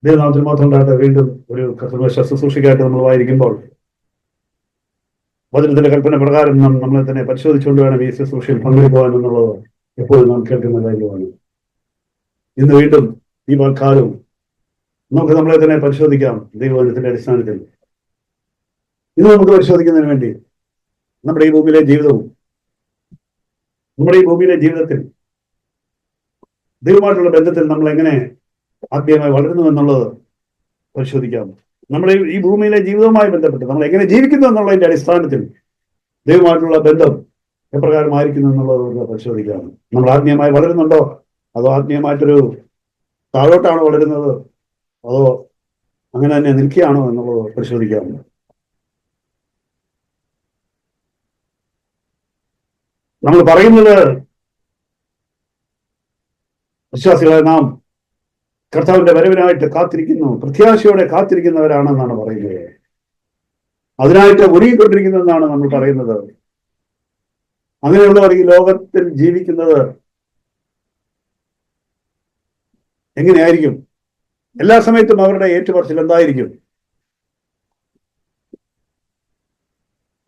ദൈവനാമത്തിന് മാത്രം ഉണ്ടാകട്ടെ. വീണ്ടും ഒരു ശുശ്രൂഷയ്ക്കായിട്ട് നമ്മൾ വായിരിക്കുമ്പോൾ വചനത്തിന്റെ കൽപ്പന പ്രകാരം നമ്മളെ തന്നെ പരിശോധിച്ചുകൊണ്ട് വേണം ഈ ശുശ്രൂഷയിൽ പങ്കെടുക്കുവാൻ എന്നുള്ളത് എപ്പോഴും നാം കേൾക്കുന്ന കാര്യമാണ്. ഇന്ന് വീണ്ടും ഈ കാലവും നമുക്ക് നമ്മളെ തന്നെ പരിശോധിക്കാം ദൈവവചനത്തിന്റെ അടിസ്ഥാനത്തിൽ. ഇന്ന് നമുക്ക് പരിശോധിക്കുന്നതിന് വേണ്ടി നമ്മുടെ ഈ ഭൂമിയിലെ ജീവിതവും നമ്മുടെ ഈ ഭൂമിയിലെ ജീവിതത്തിൽ ദൈവമായിട്ടുള്ള ബന്ധത്തിൽ നമ്മൾ എങ്ങനെ ആത്മീയമായി വളരുന്നു എന്നുള്ളത് പരിശോധിക്കാം. നമ്മുടെ ഈ ഭൂമിയിലെ ജീവിതവുമായി ബന്ധപ്പെട്ട് നമ്മൾ എങ്ങനെ ജീവിക്കുന്നു എന്നുള്ളതിന്റെ അടിസ്ഥാനത്തിൽ ദൈവമായിട്ടുള്ള ബന്ധം എപ്രകാരമായിരിക്കുന്നു എന്നുള്ളത് പരിശോധിക്കാം. നമ്മൾ ആത്മീയമായി വളരുന്നുണ്ടോ, അതോ ആത്മീയമായിട്ടൊരു താഴോട്ടാണോ വളരുന്നത്, അതോ അങ്ങനെ തന്നെ നിൽക്കുകയാണോ എന്നുള്ളത് പരിശോധിക്കാം. നമ്മൾ പറയുന്നത് വിശ്വാസികളെ നാം കർത്താവിന്റെ വരവിനായിട്ട് കാത്തിരിക്കുന്നു, പ്രത്യാശയോടെ കാത്തിരിക്കുന്നവരാണെന്നാണ് പറയുന്നത്. അതിനായിട്ട് ഒരുങ്ങിക്കൊണ്ടിരിക്കുന്നതെന്നാണ് നമ്മൾ പറയുന്നത്. അങ്ങനെയുള്ളവർ ഈ ലോകത്തിൽ ജീവിക്കുന്നത് എങ്ങനെയായിരിക്കും? എല്ലാ സമയത്തും അവരുടെ ഏറ്റുപറച്ചിൽ എന്തായിരിക്കും?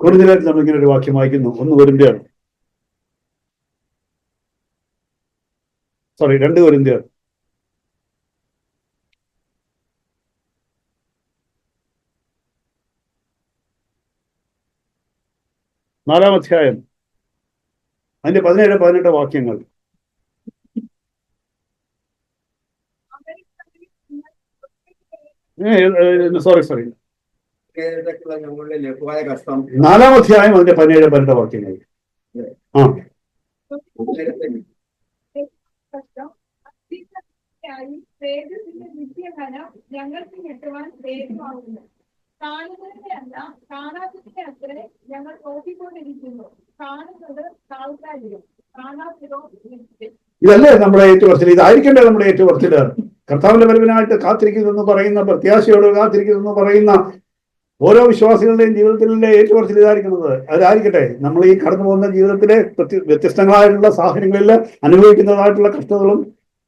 കൊരിന്ത്യരിൽ നമ്മൾ ഇങ്ങനെ ഒരു വാക്യം വായിക്കുന്നു. 2 കൊരിന്ത്യർ 4 അധ്യായം അതിന്റെ 17-18 വാക്യങ്ങൾ. സോറി 4 അധ്യായം അതിന്റെ 17-18 വാക്യങ്ങൾ. ഞങ്ങൾക്ക് ഞെട്ടുവാൻ പ്രേരിതമാകുന്നു. കാണുന്നതിനെയല്ല കാണാത്തതിനെ അത്രേ ഞങ്ങൾ നോക്കിക്കൊണ്ടിരിക്കുന്നു. കാണുന്നത് താൽക്കാലികം, കാണാത്തതോ നിത്യം. ഇതല്ലേ നമ്മുടെ ഏറ്റുപറച്ചിൽ? ഇതായിരിക്കണ്ടേ നമ്മുടെ ഏറ്റുപറച്ചില്? കർത്താവിന്റെ വരവിനായിട്ട് കാത്തിരിക്കുന്നെന്ന് പറയുന്ന, പ്രത്യാശയോട് കാത്തിരിക്കുന്നെന്ന് പറയുന്ന ഓരോ വിശ്വാസികളുടെയും ജീവിതത്തിലെ ഏറ്റുപറച്ചിൽ ഇതായിരിക്കുന്നത്. അതായിരിക്കട്ടെ. നമ്മൾ ഈ കടന്നു പോകുന്ന ജീവിതത്തിലെ വ്യത്യസ്തങ്ങളായിട്ടുള്ള സാഹചര്യങ്ങളിൽ അനുഭവിക്കുന്നതായിട്ടുള്ള കഷ്ടതകളും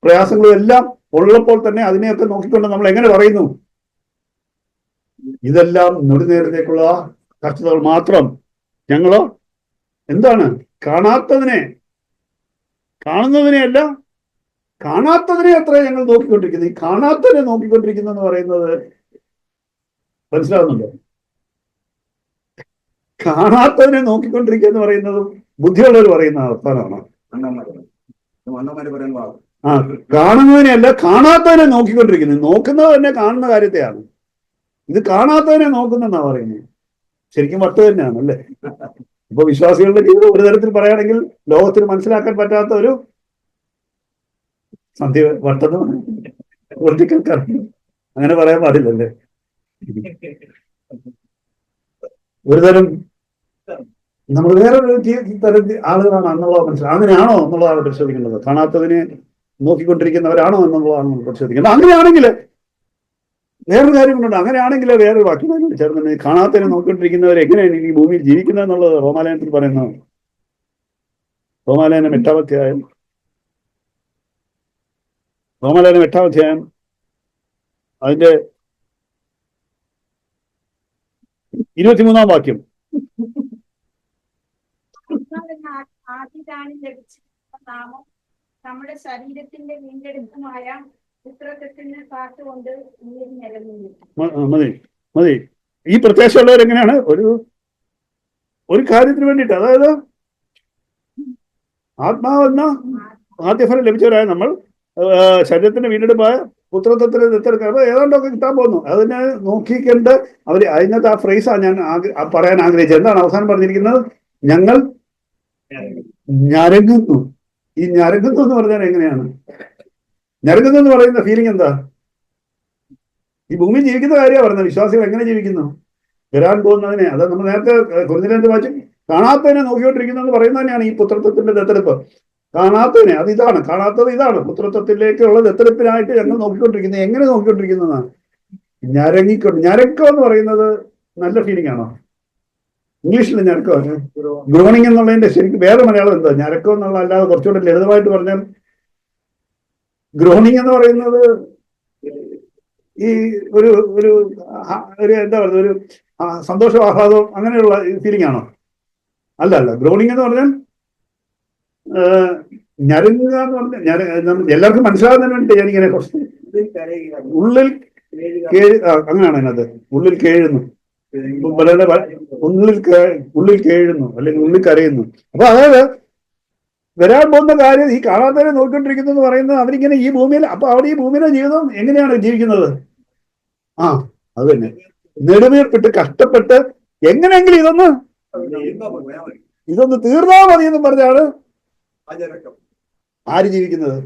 പ്രയാസങ്ങളും എല്ലാം ഉള്ളപ്പോൾ തന്നെ അതിനെയൊക്കെ നോക്കിക്കൊണ്ട് നമ്മൾ എങ്ങനെ പറയുന്നു? ഇതെല്ലാം നെടുനേരത്തേക്കുള്ള കഷ്ടതകൾ മാത്രം. ഞങ്ങളോ എന്താണ്? കാണുന്നതിനെയല്ല കാണാത്തതിനെ അത്ര ഞങ്ങൾ നോക്കിക്കൊണ്ടിരിക്കുന്നു. ഈ കാണാത്തതിനെ നോക്കിക്കൊണ്ടിരിക്കുന്നു എന്ന് പറയുന്നത് മനസ്സിലാവുന്നുണ്ടോ? കാണാത്തതിനെ നോക്കിക്കൊണ്ടിരിക്കുക എന്ന് പറയുന്നത് ബുദ്ധിയുള്ളവർ പറയുന്ന വർത്താനമാണ്. കാണുന്നതിനെയല്ല കാണാത്തതിനെ നോക്കിക്കൊണ്ടിരിക്കുന്നത്. നോക്കുന്നത് തന്നെ കാണുന്ന കാര്യത്തെയാണ്. ഇത് കാണാത്തതിനെ നോക്കുന്നെന്നാ പറയുന്നത്. ശരിക്കും വട്ട് തന്നെയാണ് അല്ലേ? ഇപ്പൊ വിശ്വാസികളുടെ ജീവിതം ഒരു തരത്തിൽ പറയുകയാണെങ്കിൽ ലോകത്തിന് മനസ്സിലാക്കാൻ പറ്റാത്ത ഒരു സന്ധ്യ വട്ടെന്ന് പൊളിറ്റിക്കൽ കറക്റ്റ് അങ്ങനെ പറയാൻ പാടില്ലല്ലേ? ഒരുതരം നമ്മൾ വേറൊരു തരം ആളുകളാണ് എന്നുള്ളത് മനസ്സിലാവും. അങ്ങനെയാണോ എന്നുള്ളതാണ് പരിശോധിക്കേണ്ടത്. കാണാത്തതിനെ നോക്കിക്കൊണ്ടിരിക്കുന്നവരാണോ എന്നുള്ളതാണ് നമ്മൾ പരിശോധിക്കേണ്ടത്. അങ്ങനെയാണെങ്കിൽ വേറൊരു കാര്യം കൊണ്ടുണ്ട്. അങ്ങനെയാണെങ്കിൽ വേറൊരു വാക്യം ചേർന്ന് കാണാത്തതിനെ നോക്കിക്കൊണ്ടിരിക്കുന്നവർ എങ്ങനെയാണ് ഈ ഭൂമിയിൽ ജീവിക്കുന്നത് എന്നുള്ളത് റോമാലയനത്തിൽ പറയുന്നത്. റോമാലയനം 8-ാം അധ്യായം അതിന്റെ 23-ാം വാക്യം. ആദ്യദാനം ലഭിച്ചിട്ടുള്ള നാമം നമ്മുടെ ശരീരത്തിന്റെ വീണ്ടെടുപ്പുമായ പുത്രത്വത്തിന് കാത്തുകൊണ്ട് മതി. ഈ പ്രത്യാശയുള്ളവർ എങ്ങനെയാണ് ഒരു കാര്യത്തിന് വേണ്ടിയിട്ട്, അതായത് ആത്മാവെന്ന ആദ്യഫലം ലഭിച്ചവരായ നമ്മൾ ശരീരത്തിന്റെ വീണ്ടെടുപ്പായ പുത്രത്വത്തിന് ദത്തെടുക്കുക. അപ്പൊ ഏതാണ്ടൊക്കെ കിട്ടാൻ പോകുന്നു. അതിനെ നോക്കിക്കൊണ്ട് അവര് അതിനകത്ത് ആ ഫ്രേസാണ് ഞാൻ പറയാൻ ആഗ്രഹിച്ചത്. എന്താണ് അവസാനം പറഞ്ഞിരിക്കുന്നത്? ഞങ്ങൾ ഞരങ്ങുന്നു. ഈ ഞരങ്ങുന്നു എന്ന് പറഞ്ഞാൽ എങ്ങനെയാണ്? ഞരങ്ങുന്നു എന്ന് പറയുന്ന ഫീലിംഗ് എന്താ? ഈ ഭൂമിയിൽ ജീവിക്കുന്ന കാര്യമാണ് പറയുന്നത്. വിശ്വാസികൾ എങ്ങനെ ജീവിക്കുന്നു? വരാൻ പോകുന്നതിനെ, അത് നമ്മൾ നേരത്തെ കൊരിന്ത്യരിൽ വായിച്ചു. കാണാത്തതിനെ നോക്കിക്കൊണ്ടിരിക്കുന്നു എന്ന് പറയുന്നത് തന്നെയാണ് ഈ പുത്രത്വത്തിന്റെ ദത്തെടുപ്പ്. കാണാത്തതിനെ, കാണാത്തത് ഇതാണ്. പുത്രത്വത്തിലേക്കുള്ള ദത്തെടുപ്പിനായിട്ട് ഞങ്ങൾ നോക്കിക്കൊണ്ടിരിക്കുന്നത്. എങ്ങനെ നോക്കിക്കൊണ്ടിരിക്കുന്നതാണ്? ഞരക്കം എന്ന് പറയുന്നത് നല്ല ഫീലിംഗ് ആണോ? ഇംഗ്ലീഷിൽ ഞരക്കം, ഗ്രോണിങ് എന്നുള്ളതിന്റെ ശരിക്കും വേറെ മലയാളം എന്താ? ഞരക്കം എന്നുള്ള അല്ലാതെ കുറച്ചുകൂടെ ലളിതമായിട്ട് പറഞ്ഞാൽ ഗ്രോണിങ് എന്ന് പറയുന്നത് ഈ ഒരു ഒരു ഒരു എന്താ പറയുക, ഒരു സന്തോഷം, ആഹ്ലാദവും അങ്ങനെയുള്ള ഫീലിംഗ് ആണോ? അല്ല അല്ല, ഗ്രോണിങ് എന്ന് പറഞ്ഞാൽ ഞരങ്ങുക എന്ന് പറഞ്ഞാൽ എല്ലാവർക്കും മനസ്സിലാകുന്നതിന് വേണ്ടി ഞാനിങ്ങനെ കുറച്ച് ഉള്ളിൽ അങ്ങനെയാണ് അതിനകത്ത്, ഉള്ളിൽ കേഴുന്നു, ഉള്ളിൽ കേഴുന്നു അല്ലെങ്കിൽ ഉള്ളിൽ കരയുന്നു. അപ്പൊ അതായത് വരാൻ പോകുന്ന കാര്യം ഈ കാണാത്തവരെ നോക്കിക്കൊണ്ടിരിക്കുന്നു എന്ന് പറയുന്നത് അവരിങ്ങനെ ഈ ഭൂമിയിൽ, അപ്പൊ അവിടെ ഈ ഭൂമിയിലെ ജീവിതം എങ്ങനെയാണ് ജീവിക്കുന്നത്? അത് തന്നെ, നെടുവീർപ്പിട്ട് കഷ്ടപ്പെട്ട് എങ്ങനെയെങ്കിലും ഇതൊന്ന് തീർന്നാ മതി എന്നും പറഞ്ഞാണ് ആര് ജീവിക്കുന്നത്?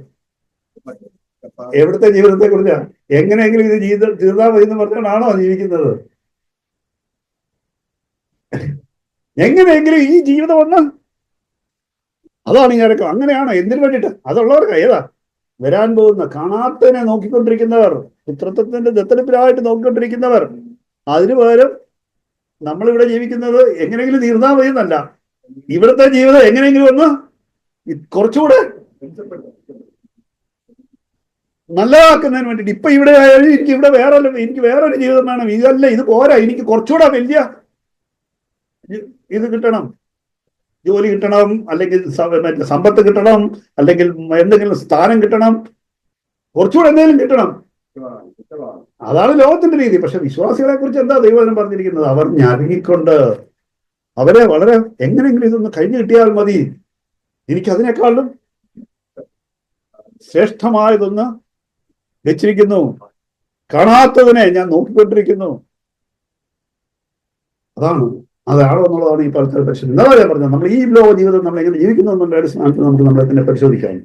എവിടുത്തെ ജീവിതത്തെ കുറിച്ചാണ്? എങ്ങനെയെങ്കിലും ഇത് തീർന്നാ മതി എന്ന് പറഞ്ഞാണോ ജീവിക്കുന്നത്? എങ്ങനെയെങ്കിലും ഈ ജീവിതം ഒന്ന്, അതാണ് ഞരക്കം. അങ്ങനെയാണോ? എന്തിനു വേണ്ടിയിട്ട്? അതുള്ളവർക്ക് ഏതാ? വരാൻ പോകുന്ന കാണാത്തതിനെ നോക്കിക്കൊണ്ടിരിക്കുന്നവർ, പുത്രത്വത്തിന്റെ ദത്തെടുപ്പിലായിട്ട് നോക്കിക്കൊണ്ടിരിക്കുന്നവർ. അതിനു പകരം നമ്മളിവിടെ ജീവിക്കുന്നത് എങ്ങനെയെങ്കിലും തീർന്നാ മതി എന്നല്ല, ഇവിടുത്തെ ജീവിതം എങ്ങനെയെങ്കിലും ഒന്ന് കുറച്ചുകൂടെ നല്ലതാക്കുന്നതിന് വേണ്ടിയിട്ട്. ഇപ്പൊ ഇവിടെ ആയാലും എനിക്ക് വേറൊരു ജീവിതം വേണം, ഇതല്ല, ഇത് പോരാ, എനിക്ക് കുറച്ചുകൂടെ വലിയ ഇത് കിട്ടണം, ജോലി കിട്ടണം, അല്ലെങ്കിൽ സമ്പത്ത് കിട്ടണം, അല്ലെങ്കിൽ എന്തെങ്കിലും സ്ഥാനം കിട്ടണം, കുറച്ചുകൂടെ എന്തെങ്കിലും കിട്ടണം. അതാണ് ലോകത്തിന്റെ രീതി. പക്ഷെ വിശ്വാസികളെ കുറിച്ച് എന്താ ദൈവവചനം പറഞ്ഞിരിക്കുന്നത്? അവർ ഞരങ്ങിക്കൊണ്ട്, അവരെ വളരെ എങ്ങനെയെങ്കിലും ഇതൊന്ന് കഴിഞ്ഞു കിട്ടിയാൽ മതി, എനിക്കതിനേക്കാളും ശ്രേഷ്ഠമായതൊന്ന് വെച്ചിരിക്കുന്നു, കാണാത്തതിനെ ഞാൻ നോക്കിക്കൊണ്ടിരിക്കുന്നു. അതാണോ എന്നുള്ളതാണ് ഈ പലതരം പരിശോധന. എന്താ പറഞ്ഞത്? നമ്മൾ ഈ ലോക ജീവിതം നമ്മൾ എങ്ങനെ ജീവിക്കുന്നു എന്നുള്ള അടിസ്ഥാനത്തിൽ നമുക്ക് നമ്മളെ തന്നെ പരിശോധിക്കാം.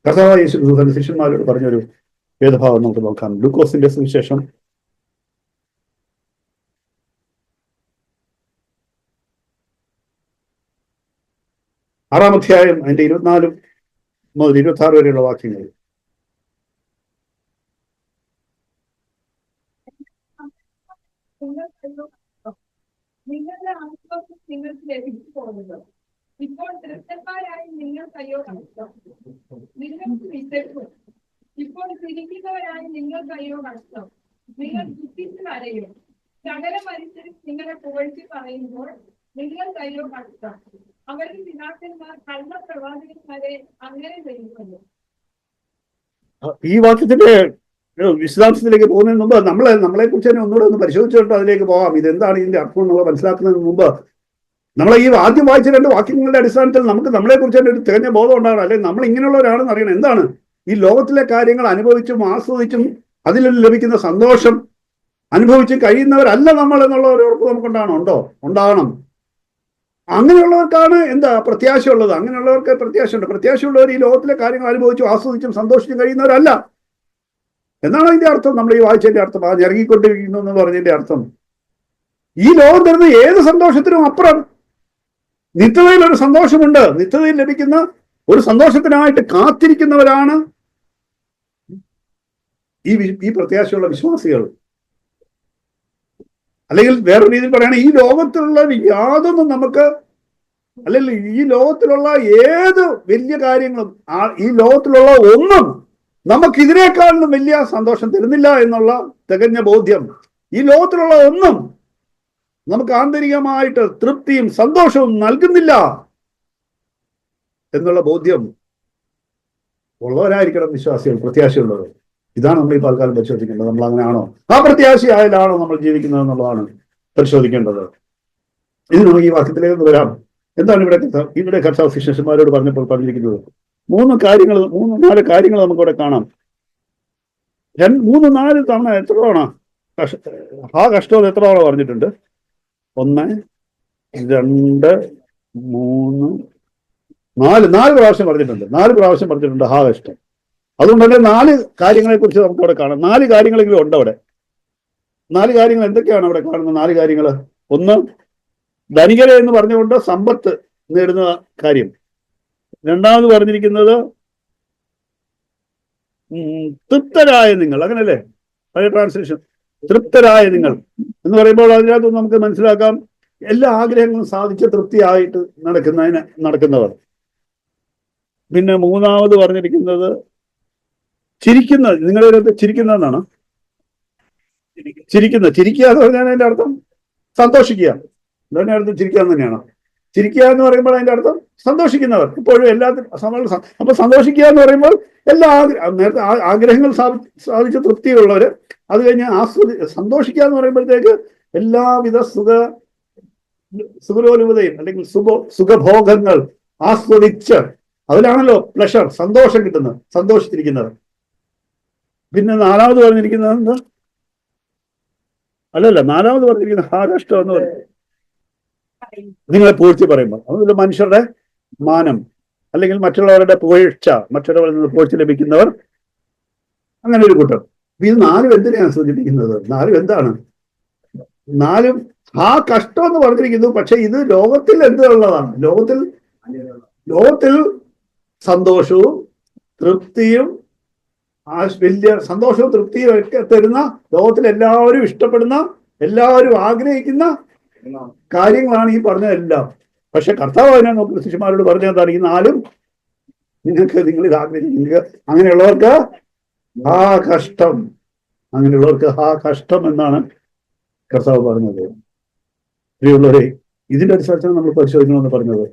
കർത്താവായ യേശു ക്രിസ്തു തന്റെ ശിഷ്യന്മാരോട് പറഞ്ഞൊരു വേദഭാവം നമുക്ക് നോക്കാം. ലൂക്കോസിന്റെ സുവിശേഷം 6-ാം അധ്യായം അതിന്റെ 24 മുതൽ 26 വരെയുള്ള വാക്യങ്ങൾ. നിങ്ങളുടെ ആശ്വാസം നിങ്ങൾക്ക് ലഭിച്ചു പോകുന്നത്. ഇപ്പോൾ തൃപ്തന്മാരായി നിങ്ങൾക്ക് അയ്യോ കഷ്ടം, നിങ്ങൾക്ക് വിശക്കും. ഇപ്പോൾ ചിരിക്കുന്നവരായി നിങ്ങൾക്ക് അയ്യോ കഷ്ടം, നിങ്ങൾ ദുഃഖിച്ച് കരയും. സകല മനുഷ്യരും നിങ്ങളെ പുകഴ്ത്തി പറയുമ്പോൾ നിങ്ങൾക്ക് അയ്യോ കഷ്ടം. അവരുടെ പിതാക്കന്മാർ കള്ള പ്രവാചകന്മാരെ അങ്ങനെ ചെയ്യുന്നു. ഈ വാക്യത്തിന്റെ വിശദാംശത്തിലേക്ക് പോകുന്നതിന് മുമ്പ് നമ്മളെ കുറിച്ച് തന്നെ ഒന്നുകൂടെ ഒന്ന് പരിശോധിച്ചിട്ട് അതിലേക്ക് പോകാം. ഇതെന്താണ് ഇതിന്റെ അർത്ഥം എന്നുള്ളത് മനസ്സിലാക്കുന്നതിന് മുമ്പ് നമ്മളെ ഈ ആദ്യം വായിച്ച 2 വാക്യങ്ങളുടെ അടിസ്ഥാനത്തിൽ നമുക്ക് നമ്മളെ കുറിച്ച് തന്നെ ഒരു തികഞ്ഞ ബോധം ഉണ്ടാകണം. അല്ലെങ്കിൽ നമ്മൾ ഇങ്ങനെയുള്ളവരാണെന്ന് അറിയണം. എന്താണ് ഈ ലോകത്തിലെ കാര്യങ്ങൾ അനുഭവിച്ചും ആസ്വദിച്ചും അതിൽ ലഭിക്കുന്ന സന്തോഷം അനുഭവിച്ച് കഴിയുന്നവരല്ല നമ്മൾ എന്നുള്ള ഒരു ഉറപ്പ് ഉണ്ടാകണം. അങ്ങനെയുള്ളവർക്കാണ് എന്താ പ്രത്യാശയുള്ളത്. അങ്ങനെയുള്ളവർക്ക് പ്രത്യാശയുണ്ട്. പ്രത്യാശയുള്ളവർ ഈ ലോകത്തിലെ കാര്യങ്ങൾ അനുഭവിച്ചും ആസ്വദിച്ചും സന്തോഷിച്ചും കഴിയുന്നവരല്ല എന്നാണ് അതിന്റെ അർത്ഥം. നമ്മൾ ഈ വായിച്ചതിന്റെ അർത്ഥം, ഞെരങ്ങിക്കൊണ്ടിരിക്കുന്നു എന്ന് പറഞ്ഞതിന്റെ അർത്ഥം, ഈ ലോകം തരുന്ന ഏത് സന്തോഷത്തിനും അപ്പുറം നിത്യതയിൽ ഒരു സന്തോഷമുണ്ട്. നിത്യതയിൽ ലഭിക്കുന്ന ഒരു സന്തോഷത്തിനായിട്ട് കാത്തിരിക്കുന്നവരാണ് ഈ പ്രത്യാശയുള്ള വിശ്വാസികൾ. അല്ലെങ്കിൽ വേറൊരു രീതിയിൽ പറയുകയാണെങ്കിൽ ഈ ലോകത്തിലുള്ള യാതൊന്നും നമുക്ക്, അല്ലെങ്കിൽ ഈ ലോകത്തിലുള്ള ഏത് വലിയ കാര്യങ്ങളും, ഈ ലോകത്തിലുള്ള ഒന്നും നമുക്ക് ഇതിനേക്കാളും വലിയ സന്തോഷം തരുന്നില്ല എന്നുള്ള തികഞ്ഞ ബോധ്യം. ഈ ലോകത്തിലുള്ള ഒന്നും നമുക്ക് ആന്തരികമായിട്ട് തൃപ്തിയും സന്തോഷവും നൽകുന്നില്ല എന്നുള്ള ബോധ്യം ഉള്ളവരായിരിക്കണം വിശ്വാസികൾ, പ്രത്യാശയുള്ളവർ. ഇതാണ് നമ്മൾ ഈ തൽക്കാലം പരിശോധിക്കേണ്ടത്. നമ്മൾ അങ്ങനെയാണോ, ആ പ്രത്യാശയായാലാണോ നമ്മൾ ജീവിക്കുന്നത് എന്നുള്ളതാണ് പരിശോധിക്കേണ്ടത്. ഇത് നമുക്ക് ഈ വാക്യത്തിലേക്ക് വരാം. എന്താണ് ഇവിടെ കർത്താവ് ശിഷ്യന്മാരോട് പറഞ്ഞപ്പോൾ പറഞ്ഞിരിക്കുന്നത്? 3-4 കാര്യങ്ങൾ നമുക്കിവിടെ കാണാം. 3-4 തവണ എത്ര തവണ കഷ്ടം എത്ര തവണ പറഞ്ഞിട്ടുണ്ട്? 1, 2, 3, 4 പ്രാവശ്യം പറഞ്ഞിട്ടുണ്ട്. 4 പ്രാവശ്യം പറഞ്ഞിട്ടുണ്ട് കഷ്ടം. അതുകൊണ്ട് തന്നെ 4 കാര്യങ്ങളെ കുറിച്ച് നമുക്ക് അവിടെ കാണാം. 4 കാര്യങ്ങളെങ്കിലും ഉണ്ട് അവിടെ. 4 കാര്യങ്ങൾ എന്തൊക്കെയാണ് അവിടെ കാണുന്നത്? 4 കാര്യങ്ങൾ. 1, ധനികരെ എന്ന് പറഞ്ഞുകൊണ്ട് സമ്പത്ത് നേടുന്ന കാര്യം. 2ാമത് പറഞ്ഞിരിക്കുന്നത് തൃപ്തരായ നിങ്ങൾ, അങ്ങനല്ലേ പഴയ ട്രാൻസ്ലേഷൻ? തൃപ്തരായ നിങ്ങൾ എന്ന് പറയുമ്പോൾ അതിനകത്ത് നമുക്ക് മനസ്സിലാക്കാം എല്ലാ ആഗ്രഹങ്ങളും സാധിച്ച് തൃപ്തിയായിട്ട് നടക്കുന്നവർ. പിന്നെ 3ാമത് പറഞ്ഞിരിക്കുന്നത് നിങ്ങളുടെ ചിരിക്കുന്നതെന്നാണ്. ചിരിക്കുക എന്ന് പറഞ്ഞാൽ അതിന്റെ അർത്ഥം സന്തോഷിക്കുക. എന്താണ് അർത്ഥം? ചിരിക്കുക എന്ന് തന്നെയാണ്. ചിരിക്കുക എന്ന് പറയുമ്പോൾ അതിന്റെ അർത്ഥം സന്തോഷിക്കുന്നവർ, ഇപ്പോഴും എല്ലാത്തിനും. അപ്പൊ സന്തോഷിക്കുക എന്ന് പറയുമ്പോൾ എല്ലാ നേരത്തെ ആഗ്രഹങ്ങൾ സാധിച്ച തൃപ്തിയുള്ളവര്, അത് കഴിഞ്ഞ് സന്തോഷിക്കുക എന്ന് പറയുമ്പോഴത്തേക്ക് എല്ലാവിധ സുഖലോലുപതയും അല്ലെങ്കിൽ സുഖഭോഗങ്ങൾ ആസ്വദിച്ച്, അതിലാണല്ലോ പ്ലഷർ, സന്തോഷം കിട്ടുന്നത്, സന്തോഷിച്ചിരിക്കുന്നത്. പിന്നെ നാലാമത് പറഞ്ഞിരിക്കുന്നത് എന്താ? നാലാമത് പറഞ്ഞിരിക്കുന്നത് ഹാകഷ്ടം എന്ന് പറയും. നിങ്ങളെ പൂഴ്ത്തി പറയുമ്പോൾ അതുകൊണ്ട് മനുഷ്യരുടെ മാനം അല്ലെങ്കിൽ മറ്റുള്ളവരുടെ പുകഴ്ച, മറ്റുള്ളവരിൽ നിന്ന് പൂഴ്ച ലഭിക്കുന്നവർ, അങ്ങനെ ഒരു കൂട്ടർ. ഇത് നാലും എന്തിനാണ് സൂചിപ്പിക്കുന്നത്? നാലും എന്താണ്? നാലും ആ കഷ്ടം എന്ന് പറഞ്ഞിരിക്കുന്നു. പക്ഷെ ഇത് ലോകത്തിൽ എന്തുള്ളതാണ്? ലോകത്തിൽ സന്തോഷവും തൃപ്തിയും, വലിയ സന്തോഷവും തൃപ്തിയും ഒക്കെ തരുന്ന, ലോകത്തിൽ എല്ലാവരും ഇഷ്ടപ്പെടുന്ന, എല്ലാവരും ആഗ്രഹിക്കുന്ന കാര്യങ്ങളാണ് ഈ പറഞ്ഞതെല്ലാം. പക്ഷെ കർത്താവ് അതിനെ നോക്കി ശിഷ്യന്മാരോട് പറഞ്ഞതാണ്, ഈ നാലും നിങ്ങൾ ഇത് ആഗ്രഹിക്കുക, അങ്ങനെയുള്ളവർക്ക് ആ കഷ്ടം, അങ്ങനെയുള്ളവർക്ക് ആ കഷ്ടം എന്നാണ് കർത്താവ് പറഞ്ഞത്. പ്രിയമുള്ളവരെ, ഇതിന്റെ അടിസ്ഥാനത്തിലാണ് നമ്മൾ പരിശോധിക്കണമെന്ന് പറഞ്ഞത്.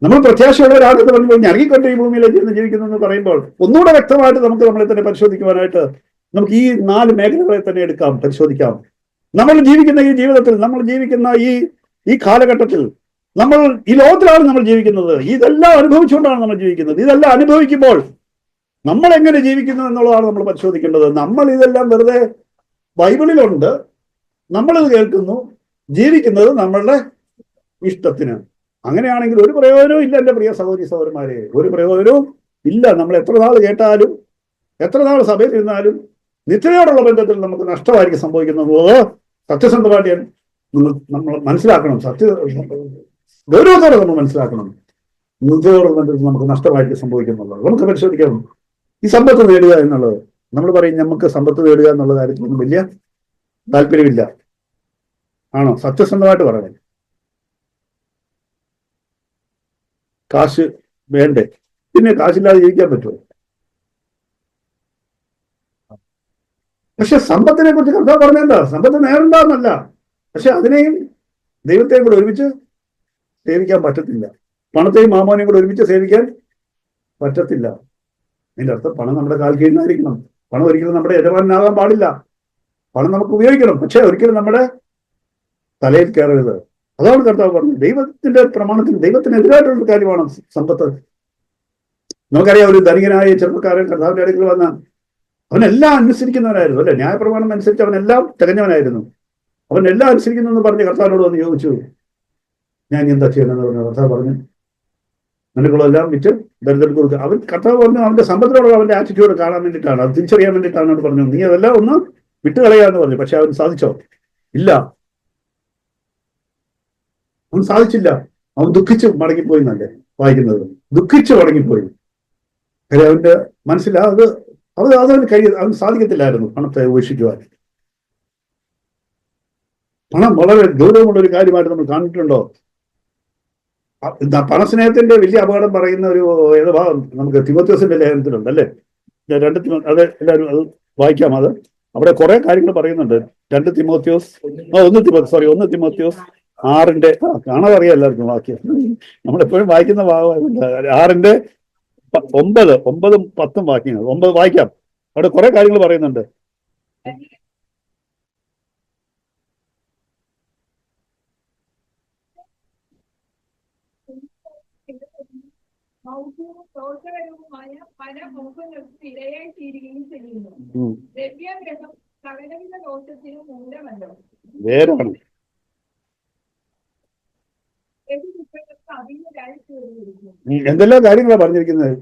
നമ്മൾ പ്രത്യാശയുള്ളവരാണെന്ന് പറയുമ്പോൾ ഞരങ്ങിക്കൊണ്ട് ഈ ഭൂമിയിലേക്ക് ജീവിക്കുന്നു എന്ന് പറയുമ്പോൾ ഒന്നുകൂടെ വ്യക്തമായിട്ട് നമുക്ക് നമ്മളെ തന്നെ പരിശോധിക്കുവാനായിട്ട് നമുക്ക് ഈ 4 മേഖലകളെ തന്നെ പരിശോധിക്കാം. നമ്മൾ ജീവിക്കുന്ന ഈ ജീവിതത്തിൽ, നമ്മൾ ജീവിക്കുന്ന ഈ കാലഘട്ടത്തിൽ, നമ്മൾ ഈ ലോകത്തിലാണ് നമ്മൾ ജീവിക്കുന്നത്. ഇതെല്ലാം അനുഭവിച്ചുകൊണ്ടാണ് നമ്മൾ ജീവിക്കുന്നത്. ഇതെല്ലാം അനുഭവിക്കുമ്പോൾ നമ്മൾ എങ്ങനെ ജീവിക്കുന്നു എന്നുള്ളതാണ് നമ്മൾ പരിശോധിക്കേണ്ടത്. നമ്മൾ ഇതെല്ലാം വെറുതെ ബൈബിളിലുണ്ട്, നമ്മളിത് കേൾക്കുന്നു, ജീവിക്കുന്നത് നമ്മളുടെ ഇഷ്ടത്തിന്. അങ്ങനെയാണെങ്കിൽ ഒരു പ്രയോജനവും ഇല്ല എൻ്റെ പ്രിയ സഹോദരി സഹോദരന്മാരെ, ഒരു പ്രയോജനവും ഇല്ല. നമ്മൾ എത്ര നാൾ കേട്ടാലും, എത്ര നാൾ സഭയിൽ ഇരുന്നാലും നിത്യതയോടുള്ള ബന്ധത്തിൽ നമുക്ക് നഷ്ടമായിരിക്കും സംഭവിക്കുന്നത്. സത്യസന്ധമായിട്ട് നമ്മൾ മനസ്സിലാക്കണം, ഗൗരവത്തോടെ നമ്മൾ മനസ്സിലാക്കണം. നിത്യതയോടുള്ള ബന്ധത്തിൽ നമുക്ക് നഷ്ടമായിരിക്കും സംഭവിക്കുന്നുള്ളത്. നമുക്ക് പരിശോധിക്കാം. ഈ സമ്പത്ത് നേടുക എന്നുള്ളത്, നമ്മൾ പറയും നമുക്ക് സമ്പത്ത് നേടുക എന്നുള്ള കാര്യത്തിലൊന്നും വലിയ താല്പര്യമില്ല, ആണോ? സത്യസന്ധമായിട്ട് പറയണം. കാശ് വേണ്ടേ? പിന്നെ കാശില്ലാതെ ജീവിക്കാൻ പറ്റുമോ? പക്ഷെ സമ്പത്തിനെ കുറിച്ച് കർത്താവ് പറഞ്ഞെന്താ? സമ്പത്ത് നേടണ്ടെന്നല്ല, പക്ഷെ അതിനെയും ദൈവത്തെയും കൂടെ ഒരുമിച്ച് സേവിക്കാൻ പറ്റത്തില്ല. പണത്തെയും മാമോനെയും കൂടെ ഒരുമിച്ച് സേവിക്കാൻ പറ്റത്തില്ല. അതിന്റെ അർത്ഥം പണം നമ്മുടെ കാൽ കീഴിലായിരിക്കണം. പണം ഒരിക്കലും നമ്മുടെ യജമാനാകാൻ പാടില്ല. പണം നമുക്ക് ഉപയോഗിക്കണം, പക്ഷെ ഒരിക്കലും നമ്മുടെ തലയിൽ കയറരുത്. അതാണ് കർത്താവ് പറഞ്ഞത്. ദൈവത്തിന്റെ പ്രമാണത്തിൽ ദൈവത്തിനെതിരായിട്ടുള്ള കാര്യമാണ് സമ്പത്ത്. നമുക്കറിയാം, ഒരു ധനികനായ ചെറുപ്പക്കാരൻ കർത്താവിന്റെ അടുക്കൽ വന്ന, അവനെല്ലാം അനുസരിക്കുന്നവനായിരുന്നു, അല്ലെ? ന്യായപ്രമാണം അനുസരിച്ച് അവനെല്ലാം തികഞ്ഞവനായിരുന്നു. അവനെല്ലാം അനുസരിക്കുന്നു എന്ന് പറഞ്ഞ് കർത്താവിനോട് വന്ന് ചോദിച്ചു, ഞാൻ എന്താ ചെയ്യണമെന്ന് പറഞ്ഞു. കർത്താവ് പറഞ്ഞു, നിനക്കുള്ളതെല്ലാം വിറ്റ് ദരിദ്രർക്ക് കൊടുക്കുക. കർത്താവ് പറഞ്ഞു, അവന്റെ സമ്പത്തിനോട് അവന്റെ ആറ്റിറ്റ്യൂഡ് കാണാൻ വേണ്ടിയിട്ടാണ്, അത് തിരിച്ചറിയാൻ വേണ്ടിയിട്ടാണ് അവനോട് പറഞ്ഞു, നീ അതെല്ലാം ഒന്ന് വിട്ടുകളയാന്ന് പറഞ്ഞു. പക്ഷെ അവൻ സാധിച്ചോ? ഇല്ല, അവൻ സാധിച്ചില്ല. അവൻ ദുഃഖിച്ച് മടങ്ങിപ്പോയി എന്നല്ലേ വായിക്കുന്നത്. ദുഃഖിച്ച് മടങ്ങിപ്പോയി. അവന്റെ മനസ്സിൽ അവന് സാധിക്കത്തില്ലായിരുന്നു പണത്തെ ഉപേക്ഷിക്കുവാൻ. പണം വളരെ ഗൗരവമുള്ള ഒരു കാര്യമായിട്ട് നമ്മൾ കണ്ടിട്ടുണ്ടോ? പണസ്നേഹത്തിന്റെ വലിയ അപകടം പറയുന്ന ഒരു ഭാഗം നമുക്ക് തിമോത്തിയോസിന്റെ ലേഖനത്തിലുണ്ട്, അല്ലേ? അത് എല്ലാവരും അത് വായിക്കാം. അവിടെ കുറെ കാര്യങ്ങൾ പറയുന്നുണ്ട്. 1 തിമോത്തിയോസ് 6 കാണാതെ അറിയാം എല്ലാവർക്കും വാക്യം. നമ്മളെപ്പോഴും വായിക്കുന്ന ഭാഗമായിട്ടുണ്ട്. 6 9 10 വാക്യങ്ങൾ 9 വായിക്കാം. അവിടെ കുറെ കാര്യങ്ങൾ പറയുന്നുണ്ട്. ദോഷകരവുമായ പല മോഹങ്ങൾക്ക് ഇരയായി തീരുകയും ചെയ്യുന്നു. ദ്രവ്യാഗ്രഹം സകലവിധ ദോഷത്തിനും മൂലമല്ലോ. വേറാണ് എന്തെല്ലാം കാര്യങ്ങളാണ് പറഞ്ഞിരിക്കുന്നത്.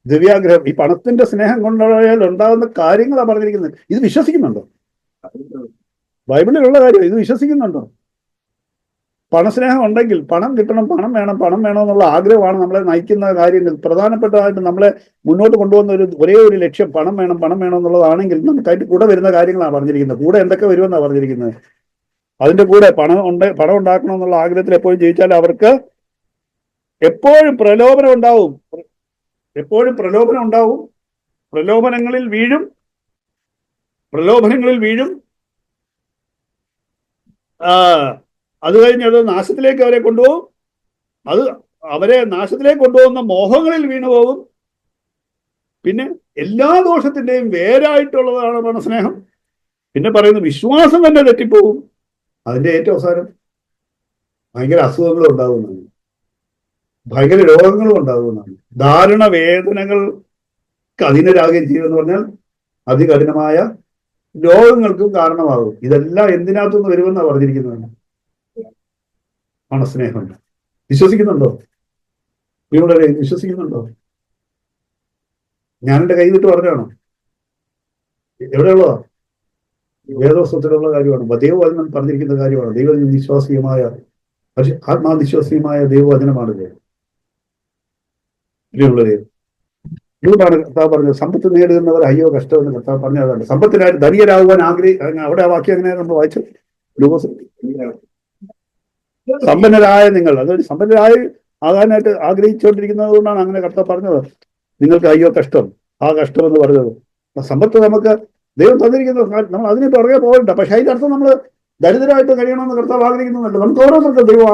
ദ്രവ്യാഗ്രഹം, ഈ പണത്തിന്റെ സ്നേഹം കൊണ്ടുപോയാൽ ഉണ്ടാകുന്ന കാര്യങ്ങളാണ് പറഞ്ഞിരിക്കുന്നത്. ഇത് വിശ്വസിക്കുന്നുണ്ടോ? ബൈബിളിലുള്ള കാര്യം ഇത് വിശ്വസിക്കുന്നുണ്ടോ? പണസ്നേഹം ഉണ്ടെങ്കിൽ പണം കിട്ടണം, പണം വേണം എന്നുള്ള ആഗ്രഹമാണ് നമ്മളെ നയിക്കുന്ന കാര്യങ്ങൾ. പ്രധാനപ്പെട്ടതായിട്ട് നമ്മളെ മുന്നോട്ട് കൊണ്ടുപോകുന്ന ഒരേ ഒരു ലക്ഷ്യം പണം വേണം എന്നുള്ളതാണെങ്കിൽ നമുക്കായിട്ട് കൂടെ വരുന്ന കാര്യങ്ങളാണ് പറഞ്ഞിരിക്കുന്നത്. കൂടെ എന്തൊക്കെ വരുമെന്നാണ് പറഞ്ഞിരിക്കുന്നത്. അതിന്റെ കൂടെ പണം ഉണ്ടാക്കണം എന്നുള്ള ആഗ്രഹത്തിൽ എപ്പോഴും ജീവിച്ചാൽ അവർക്ക് എപ്പോഴും പ്രലോഭനം ഉണ്ടാവും. പ്രലോഭനങ്ങളിൽ വീഴും. അത് കഴിഞ്ഞ് അത് നാശത്തിലേക്ക് അവരെ കൊണ്ടുപോകും. അത് അവരെ നാശത്തിലേക്ക് കൊണ്ടുപോകുന്ന മോഹങ്ങളിൽ വീണുപോകും. പിന്നെ എല്ലാ ദോഷത്തിന്റെയും വേരായിട്ടുള്ളതാണ് മനസ്നേഹം. പിന്നെ പറയുന്നു വിശ്വാസം തന്നെ തെറ്റിപ്പോകും. അതിന്റെ ഏറ്റവും അവസാനം ഭയങ്കര അസുഖങ്ങളും ഉണ്ടാകുന്നതാണ്, ഭയങ്കര രോഗങ്ങളും ഉണ്ടാകുന്നതാണ്, ദാരുണ വേദനകൾക്ക് അധീനരാകുകയും ചെയ്യുമെന്ന് പറഞ്ഞാൽ അതികഠിനമായ രോഗങ്ങൾക്കും കാരണമാകും. ഇതെല്ലാം എന്തിനകത്തുനിന്ന് വരുമെന്നാണ് പറഞ്ഞിരിക്കുന്നത്? മനസ്നേഹം. വിശ്വസിക്കുന്നുണ്ടോ? ഇവിടെ വിശ്വസിക്കുന്നുണ്ടോ? ഞാൻ എൻ്റെ കൈ വിട്ട് പറഞ്ഞാണോ? എവിടെയുള്ളതാ? വേദോസ്തത്തിലുള്ള കാര്യമാണ്, ദൈവവചനം പറഞ്ഞിരിക്കുന്ന കാര്യമാണ്. ദൈവവിശ്വാസീയമായ ആത്മാവിശ്വാസീയമായ ദൈവവചനമാണിത്. ഇതുകൊണ്ടാണ് കർത്താവ് പറഞ്ഞത്, സമ്പത്ത് നേടുന്നവർ അയ്യോ കഷ്ടമെന്ന് കർത്താവ് പറഞ്ഞതാണ്. സമ്പത്തിനായിട്ട് ധനികരാകുവാൻ അവിടെ ആ വാക്യം എങ്ങനെയാണ് നമ്മൾ വായിച്ചത്? സമ്പന്നരായ നിങ്ങൾ, അതൊരു സമ്പന്നരായി ആകാനായിട്ട് ആഗ്രഹിച്ചുകൊണ്ടിരിക്കുന്നത് കൊണ്ടാണ് അങ്ങനെ കർത്താവ് പറഞ്ഞത്. നിങ്ങൾക്ക് അയ്യോ കഷ്ടം, ആ കഷ്ടം എന്ന് പറഞ്ഞത്. സമ്പത്ത് നമുക്ക് ദൈവം തന്നിരിക്കുന്നത്, നമ്മൾ അതിന് പുറകെ പോകണ്ട. പക്ഷെ അതിന്റെ അർത്ഥം നമ്മൾ ദരിദ്രമായിട്ട് കഴിയണമെന്ന് കർത്താവ് ആഗ്രഹിക്കുന്നുണ്ട്. നമുക്ക് ഓരോരുത്തർക്കും ദൈവം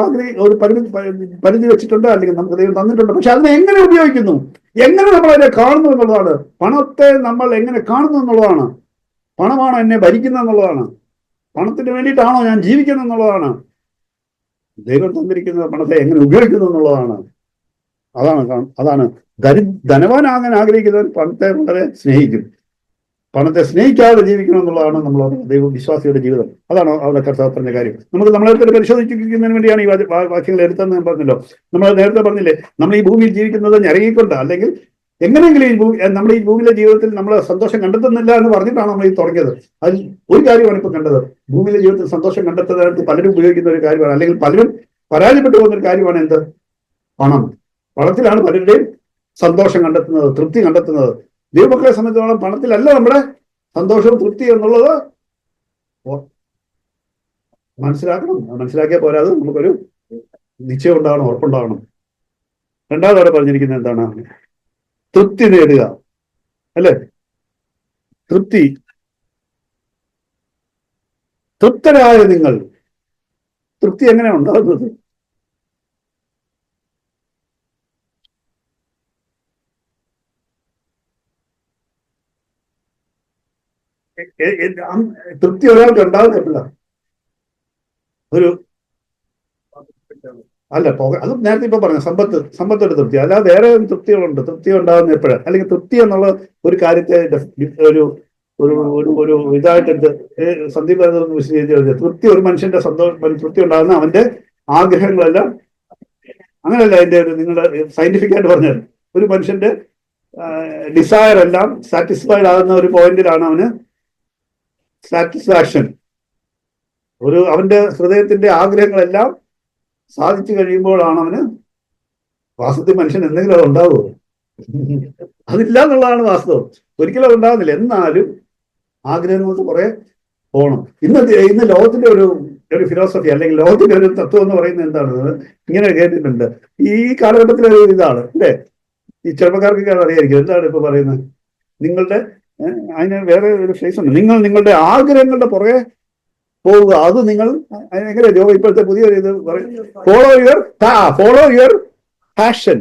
ഒരു പരിധി വെച്ചിട്ടുണ്ട്, അല്ലെങ്കിൽ നമുക്ക് ദൈവം തന്നിട്ടുണ്ട്. പക്ഷെ അതിനെ എങ്ങനെ ഉപയോഗിക്കുന്നു, എങ്ങനെ നമ്മൾ അതിനെ കാണുന്നു എന്നുള്ളതാണ്. പണത്തെ നമ്മൾ എങ്ങനെ കാണുന്നു എന്നുള്ളതാണ്. പണമാണോ എന്നെ ഭരിക്കുന്നത് എന്നുള്ളതാണ്. പണത്തിന് വേണ്ടിയിട്ടാണോ ഞാൻ ജീവിക്കുന്നത് എന്നുള്ളതാണ്. ദൈവം തന്നിരിക്കുന്ന പണത്തെ എങ്ങനെ ഉപയോഗിക്കുന്നു എന്നുള്ളതാണ്. അതാണ് ധനവാനാകാൻ ആഗ്രഹിക്കുന്നവൻ പണത്തെ വളരെ സ്നേഹിക്കും. പണത്തെ സ്നേഹിക്കാതെ ജീവിക്കണം എന്നുള്ളതാണ് നമ്മൾ ദൈവവിശ്വാസിയുടെ ജീവിതം. അതാണ് അവിടെ കർത്താവ് പറഞ്ഞ കാര്യം. നമുക്ക് നമ്മളെ പരിശോധിക്കുന്നതിന് വേണ്ടിയാണ് ഈ വാക്യങ്ങൾ എടുത്തതെന്ന് ഞാൻ പറഞ്ഞല്ലോ. നമ്മൾ നേരത്തെ പറഞ്ഞില്ലേ, നമ്മൾ ഈ ഭൂമിയിൽ ജീവിക്കുന്നത് ഞരങ്ങിക്കൊണ്ട്, അല്ലെങ്കിൽ എങ്ങനെയെങ്കിലും നമ്മുടെ ഈ ഭൂമിയിലെ ജീവിതത്തിൽ നമ്മൾ സന്തോഷം കണ്ടെത്തുന്നില്ല എന്ന് പറഞ്ഞിട്ടാണ് നമ്മൾ ഈ തുടങ്ങിയത്. അതിൽ ഒരു കാര്യമാണ് ഇപ്പം കണ്ടത്. ഭൂമിയിലെ ജീവിതത്തിൽ സന്തോഷം കണ്ടെത്തുന്നതായിട്ട് പലരും ഉപയോഗിക്കുന്ന ഒരു കാര്യമാണ്, അല്ലെങ്കിൽ പലരും പരാജയപ്പെട്ടു പോകുന്ന ഒരു കാര്യമാണ് എന്ത്? പണം. പണത്തിലാണ് പലരുടെയും സന്തോഷം കണ്ടെത്തുന്നത്, തൃപ്തി കണ്ടെത്തുന്നത്. ദൈവമക്കളെ സംബന്ധിച്ചോളം പണത്തിലല്ല നമ്മുടെ സന്തോഷവും തൃപ്തി എന്നുള്ളത് മനസ്സിലാക്കണം. മനസ്സിലാക്കിയാൽ പോരാതെ നമുക്കൊരു നിശ്ചയം ഉണ്ടാവണം, ഉറപ്പുണ്ടാവണം. രണ്ടാമതോടെ പറഞ്ഞിരിക്കുന്നത് എന്താണ്? തൃപ്തി നേടുക, അല്ലെ? തൃപ്തരായ നിങ്ങൾ. തൃപ്തി എങ്ങനെയാണ് ഉണ്ടാകുന്നത്? തൃപ്തി ഒരാൾക്ക് ഉണ്ടാകുന്നില്ല. ഒരു അല്ല അത് നേരത്തെ ഇപ്പൊ പറഞ്ഞു, സമ്പത്തൊരു തൃപ്തി. അല്ലാതെ വേറെ തൃപ്തികളുണ്ട്. തൃപ്തി ഉണ്ടാകുന്ന എപ്പോഴാണ്? അല്ലെങ്കിൽ തൃപ്തി എന്നുള്ള ഒരു കാര്യത്തെ ഒരു ഒരു ഒരു ഇതായിട്ടെടുത്ത് സന്ദീപ് വിശദീകരിച്ചു. തൃപ്തി ഒരു മനുഷ്യന്റെ തൃപ്തി ഉണ്ടാകുന്ന അവന്റെ ആഗ്രഹങ്ങളെല്ലാം, അങ്ങനെയല്ല അതിന്റെ ഒരു നിങ്ങളുടെ സയന്റിഫിക് ആയിട്ട് പറഞ്ഞാൽ, ഒരു മനുഷ്യന്റെ ഡിസയർ എല്ലാം സാറ്റിസ്ഫൈഡ് ആകുന്ന ഒരു പോയിന്റിലാണ് അവന് സാറ്റിസ്ഫാക്ഷൻ. അവന്റെ ഹൃദയത്തിന്റെ ആഗ്രഹങ്ങളെല്ലാം സാധിച്ചു കഴിയുമ്പോഴാണ് അവന് വാസ്തവത്തിൽ മനുഷ്യൻ എന്തെങ്കിലും അത് ഉണ്ടാവുമോ? അതില്ല എന്നുള്ളതാണ് വാസ്തവം. ഒരിക്കലും അത് ഉണ്ടാകുന്നില്ല. എന്നാലും ആഗ്രഹങ്ങൾക്ക് കുറെ പോകണം. ഇന്ന് ലോകത്തിന്റെ ഒരു ഫിലോസഫി, അല്ലെങ്കിൽ ലോകത്തിന്റെ ഒരു തത്വം എന്ന് പറയുന്നത് എന്താണ്? ഇങ്ങനെ കേട്ടിട്ടുണ്ട്. ഈ കാലഘട്ടത്തിലെ ഒരു ഇതാണ്, അല്ലേ? ഈ ചെറുപ്പക്കാർക്കൊക്കെ അറിയായിരിക്കും. എന്താണ് ഇപ്പൊ പറയുന്നത്? നിങ്ങളുടെ അതിന് വേറെ ഒരു ഫേസ് ഉണ്ട്. നിങ്ങളുടെ ആഗ്രഹങ്ങളുടെ പുറകെ പോവുക. അത് നിങ്ങൾ എങ്ങനെ ജോബ് ഇപ്പോഴത്തെ പുതിയ ഇത് പറയും, ഫോളോ യുവർ പാഷൻ.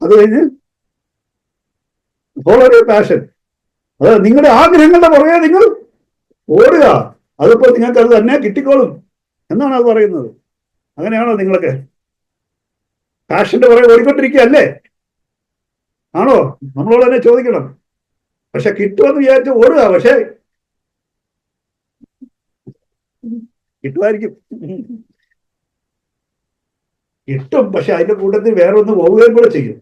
അത് കഴിഞ്ഞ് ഫോളോ യുവർ പാഷൻ. അത് നിങ്ങളുടെ ആഗ്രഹങ്ങളുടെ പുറകെ നിങ്ങൾ ഓടുക. അതിപ്പോൾ നിങ്ങൾക്ക് അത് തന്നെ കിട്ടിക്കോളും എന്നാണ് അത് പറയുന്നത്. അങ്ങനെയാണോ നിങ്ങളൊക്കെ പാഷന്റെ പുറകെ ഓടിക്കൊണ്ടിരിക്കുകയല്ലേ? ആണോ? നമ്മളോട് തന്നെ ചോദിക്കണം. പക്ഷെ കിട്ടുമെന്ന് വിചാരിച്ച് ഓടുക. പക്ഷെ കിട്ടുമായിരിക്കും, കിട്ടും. പക്ഷെ അതിന്റെ കൂട്ടത്തിൽ വേറെ ഒന്ന് പോവുകയും കൂടെ ചെയ്യും.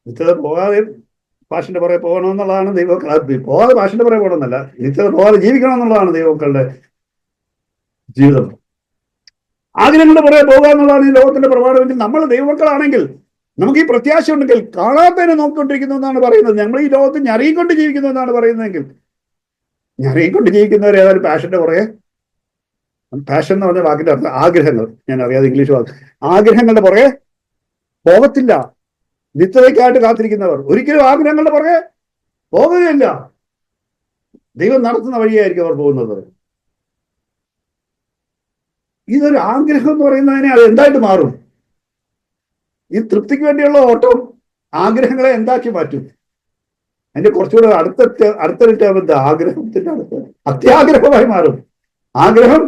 നിത്യത പോകാതെ പാഷന്റെ പുറകെ പോകണമെന്നുള്ളതാണ് പോകാതെ പാഷന്റെ പുറകെ പോകണമെന്നല്ല, നിത്യത പോകാതെ ജീവിക്കണം എന്നുള്ളതാണ് ദൈവമക്കളുടെ ജീവിതം. ആഗ്രഹങ്ങളുടെ പുറകെ പോകുക എന്നുള്ളതാണ് ഈ ലോകത്തിന്റെ പ്രമാണമെങ്കിൽ, നമ്മൾ ദൈവമക്കളാണെങ്കിൽ നമുക്ക് ഈ പ്രത്യാശ ഉണ്ടെങ്കിൽ, കാണാത്തതിനെ നോക്കിക്കൊണ്ടിരിക്കുന്നു എന്നാണ് പറയുന്നത്. നമ്മൾ ഈ ലോകത്ത് ഞെറിയിക്കൊണ്ട് ജീവിക്കുന്നു എന്നാണ് പറയുന്നതെങ്കിൽ, ഞെറിയിക്കൊണ്ട് ജീവിക്കുന്നവർ ഏതായാലും പാഷന്റെ പുറകെ, പാഷൻ എന്ന് പറഞ്ഞ വാക്കിന്റെ അർത്ഥം ആഗ്രഹങ്ങൾ, ഞാൻ അറിയാതെ ഇംഗ്ലീഷ് വാക്ക്, ആഗ്രഹങ്ങളുടെ പുറകെ പോകത്തില്ല. നിത്യതയ്ക്കായിട്ട് കാത്തിരിക്കുന്നവർ ഒരിക്കലും ആഗ്രഹങ്ങളുടെ പുറകെ പോകുകയില്ല. ദൈവം നടത്തുന്ന വഴിയായിരിക്കും അവർ പോകുന്നത്. ഇതൊരു ആഗ്രഹം എന്ന് പറയുന്നതിനെ അത് എന്തായിട്ട് മാറും? ഈ തൃപ്തിക്ക് വേണ്ടിയുള്ള ഓട്ടം ആഗ്രഹങ്ങളെ എന്താക്കി മാറ്റും? അതിന്റെ കുറച്ചുകൂടെ അടുത്തൊരു ടേം എന്താ? ആഗ്രഹത്തിന്റെ അടുത്ത് അത്യാഗ്രഹമായി മാറും. ആഗ്രഹം